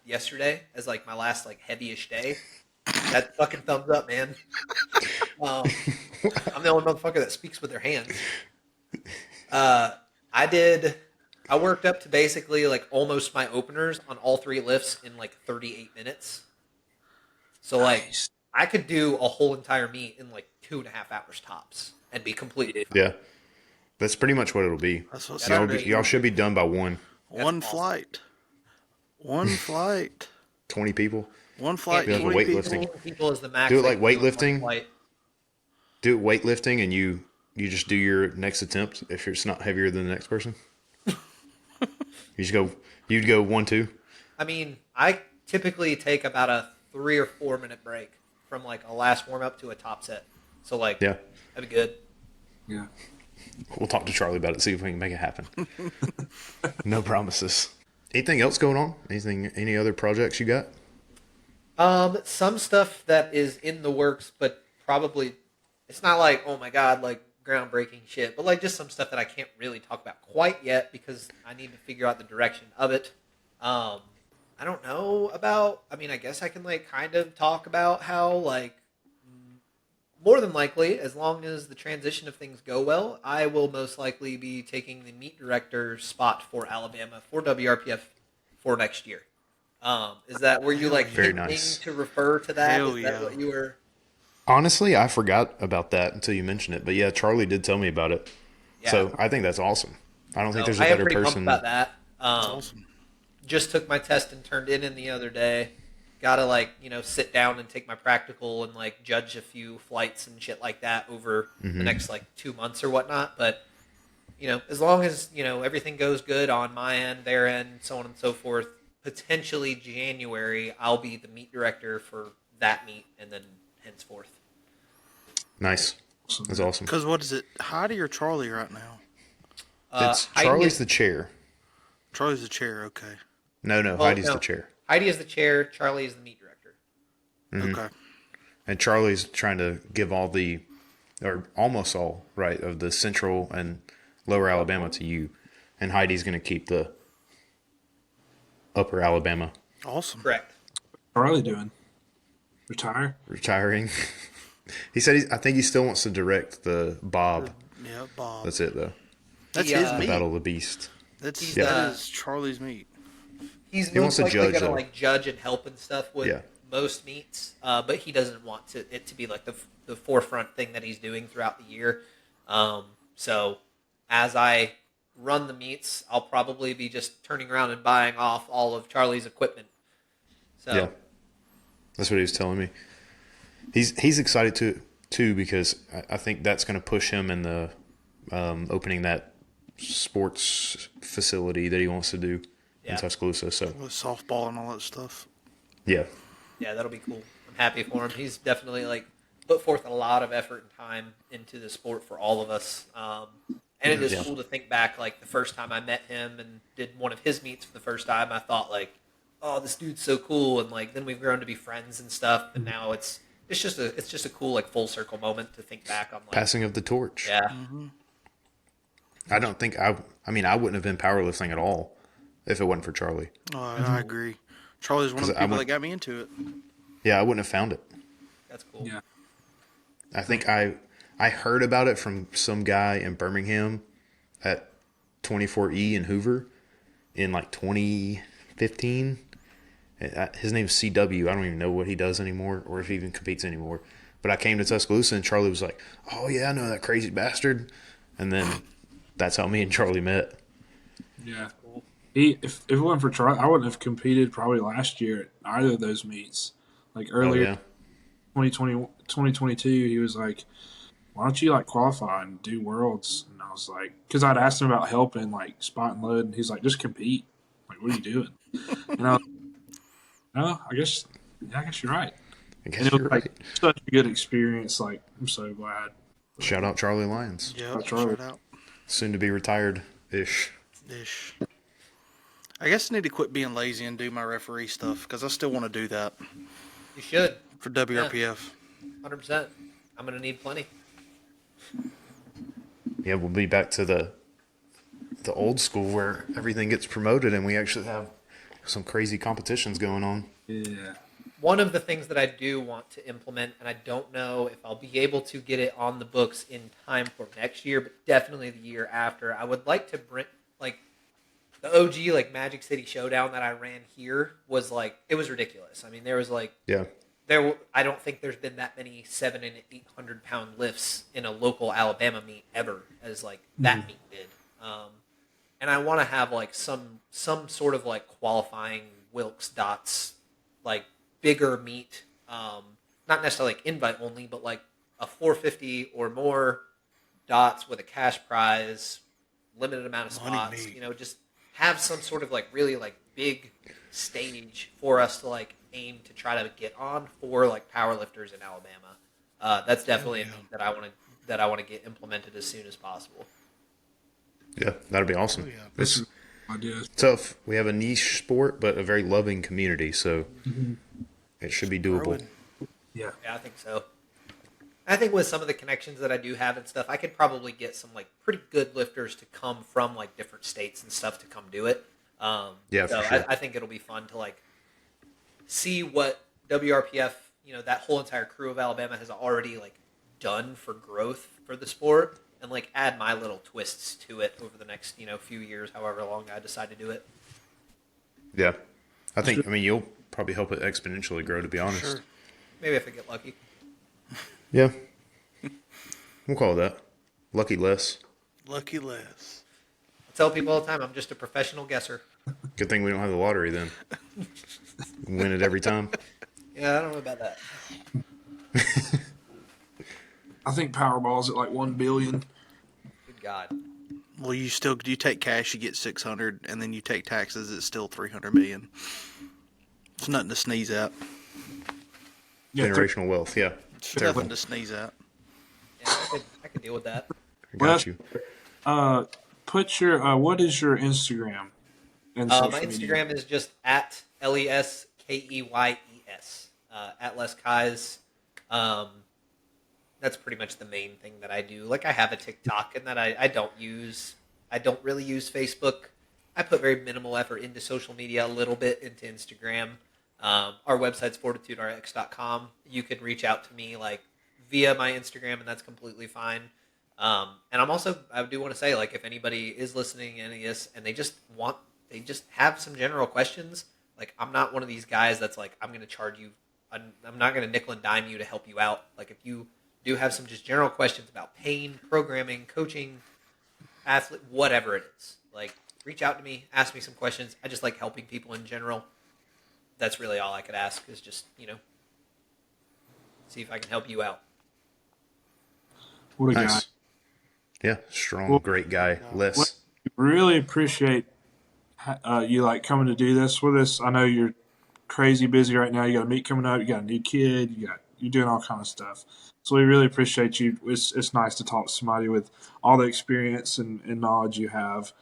yesterday as like my last like heavyish day. That fucking thumbs up, man. I'm the only motherfucker that speaks with their hands. I worked up to basically like almost my openers on all 3 lifts in like 38 minutes. So like Nice. I could do a whole entire meet in like 2.5 hours tops and be completed. Yeah. That's pretty much what it'll be. That's what Y'all, Saturday. y'all should be done by 1. One awesome. flight. One flight. 20 people. One flight. Yeah, 20 weightlifting. people. 20 people is the max. Do it they like can do in one weightlifting. flight. Do weightlifting and you just do your next attempt if it's not heavier than the next person. You'd go 1-2. I mean, I typically take about a 3 or 4 minute break from like a last warm up to a top set. So like, Yeah. that'd be good. Yeah. We'll talk to Charlie about it, see if we can make it happen. No promises. Anything else going on? Any other projects you got? Some stuff that is in the works, but probably it's not like, oh my god, like groundbreaking shit, but like just some stuff that I can't really talk about quite yet because I need to figure out the direction of it. I don't know about. I mean, I guess I can like kind of talk about how like more than likely, as long as the transition of things go well, I will most likely be taking the meet director spot for Alabama for WRPF for next year. Is that where you like Very hinting nice. to refer to that? Hell Is that yeah. what you were? Honestly, I forgot about that until you mentioned it. But yeah, Charlie did tell me about it. Yeah. So I think that's awesome. I don't think there's I a am better pretty pumped person. about that. Awesome. Just took my test and turned in the other day. Got to like sit down and take my practical and like judge a few flights and shit like that over the next like 2 months or whatnot. But as long as everything goes good on my end, their end, so on and so forth. Potentially January, I'll be the meet director for that meet, and then henceforth. Nice. That's awesome. Because what is it? Heidi or Charlie right now? It's Heidi Charlie's is- the chair. Charlie's the chair. Okay. No, Well, Heidi's no. the chair. Heidi is the chair. Charlie is the meet director. Okay. And Charlie's trying to give all or almost all, right, of the central and lower Alabama to you. And Heidi's going to keep the upper Alabama. Awesome. Correct. Charlie doing? Retire? Retiring. He said I think he still wants to direct the Bob. Yeah, Bob. That's it though. That's He, his uh, The meat. Battle of the Beast. That's Yeah. that is Charlie's meat. He's He wants most to likely judge, gonna though. like judge and help and stuff with Yeah. most meets, but he doesn't want it to be like the forefront thing that he's doing throughout the year. So as I run the meets, I'll probably be just turning around and buying off all of Charlie's equipment. So Yeah. That's what he was telling me. He's excited too because I think that's going to push him in the opening that sports facility that he wants to do Yeah. in Tuscaloosa. So With softball and all that stuff. yeah, yeah, that'll be cool. I'm happy for him. He's definitely like put forth a lot of effort and time into the sport for all of us. And it is Yeah. cool to think back, like the first time I met him and did one of his meets for the first time, I thought like, oh, this dude's so cool. And like, then we've grown to be friends and stuff. And now it's just a cool, like full circle moment to think back on like, passing of the torch. yeah, I don't think I mean I wouldn't have been powerlifting at all if it wasn't for Charlie. Oh, I agree. Charlie's one of the 'Cause I people went- that got me into it. Yeah, I wouldn't have found it. that's cool. Yeah. I think I heard about it from some guy in Birmingham at 24E in Hoover in like 2015. His name's CW. I don't even know what he does anymore or if he even competes anymore. But I came to Tuscaloosa and Charlie was like, "Oh yeah, I know that crazy bastard." And then that's how me and Charlie met. Yeah. If it wasn't for Charlie, I wouldn't have competed probably last year at either of those meets. Like Oh earlier, yeah. 2022, he was like, why don't you like qualify and do worlds? And I was like, because I'd asked him about helping like spot and load, and he's like, just compete. Like, what are you doing? And I was, no, I guess you're right. I And guess it was you're like right. such a good experience. Like, I'm so glad. Shout out Charlie Lyons. Yeah, That's right. shout out. Soon to be retired ish. Ish. I guess I need to quit being lazy and do my referee stuff because I still want to do that You should, for WRPF. 100%. I'm gonna need plenty. Yeah, we'll be back to the old school where everything gets promoted and we actually have some crazy competitions going on. Yeah. One of the things that I do want to implement, and I don't know if I'll be able to get it on the books in time for next year, but definitely the year after, I would like to bring, like, the OG, like, Magic City Showdown that I ran here was, like, it was ridiculous. I mean, there was, like, Yeah. I don't think there's been that many 700 and 800 pound lifts in a local Alabama meet ever as, like, that meet did. And I want to have, like, some sort of, like, qualifying Wilkes Dots, like, bigger meet, not necessarily like invite only, but like a 450 or more dots with a cash prize, limited amount of Money spots. meet. You know, just have some sort of like really like big stage for us to like aim to try to get on for like powerlifters in Alabama. That's definitely a meet that I want to get implemented as soon as possible. Yeah, that'd be awesome. yeah. It's Idea. tough. We have a niche sport, but a very loving community, so it should be doable. Growing. Yeah. Yeah, I think so. I think with some of the connections that I do have and stuff, I could probably get some like pretty good lifters to come from like different states and stuff to come do it. Yeah, so for sure. I think it'll be fun to like see what WRPF, you know, that whole entire crew of Alabama has already like done for growth for the sport, and like add my little twists to it over the next, you know, few years, however long I decide to do it. Yeah. I mean, you'll probably help it exponentially grow, to be honest. Sure. Maybe if I get lucky. Yeah. We'll call it that. Lucky less. Lucky Les. I tell people all the time, I'm just a professional guesser. Good thing we don't have the lottery then. Win it every time. Yeah, I don't know about that. I think Powerball's at like 1 billion. Good God. Well, you take cash, you get 600, and then you take taxes, it's still 300 million. It's nothing to sneeze at. Yeah, Generational wealth, yeah. It's nothing to sneeze at. Yeah, I could deal with that. I Well, got you. Put your what is your Instagram and social My media? Instagram is just at LESKEYES, at Les Kais. That's pretty much the main thing that I do. Like I have a TikTok and that I don't use. I don't really use Facebook. I put very minimal effort into social media, a little bit into Instagram. Our website's fortitudrx.com. You can reach out to me like via my Instagram, and that's completely fine. And I do want to say, like, if anybody is listening to any of this and they just have some general questions, like, I'm not one of these guys that's like, I'm going to charge you. I'm not going to nickel and dime you to help you out. Like, if you do have some just general questions about pain, programming, coaching, athlete, whatever it is, like, reach out to me, ask me some questions. I just like helping people in general. That's really all I could ask, is just, see if I can help you out. What a guy. Nice. Yeah, strong, Well, great guy. Les. Really appreciate you like coming to do this with us. I know you're crazy busy right now. You got a meet coming up. You got a new kid. You're doing all kind of stuff. So we really appreciate you. It's nice to talk to somebody with all the experience and knowledge you have.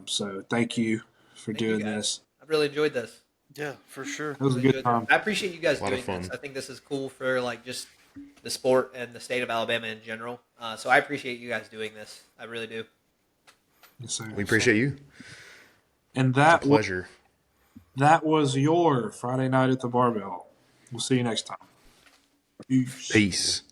So thank you for Thank you, doing guys. this. I've really enjoyed this. Yeah, for sure. It was a Really good enjoyed time. this. I appreciate you guys A lot of doing this. fun. I think this is cool for like just the sport and the state of Alabama in general. So I appreciate you guys doing this. I really do. Yes, sir. We appreciate you. And It's a that pleasure. that was your Friday night at the barbell. We'll see you next time. Peace. Peace.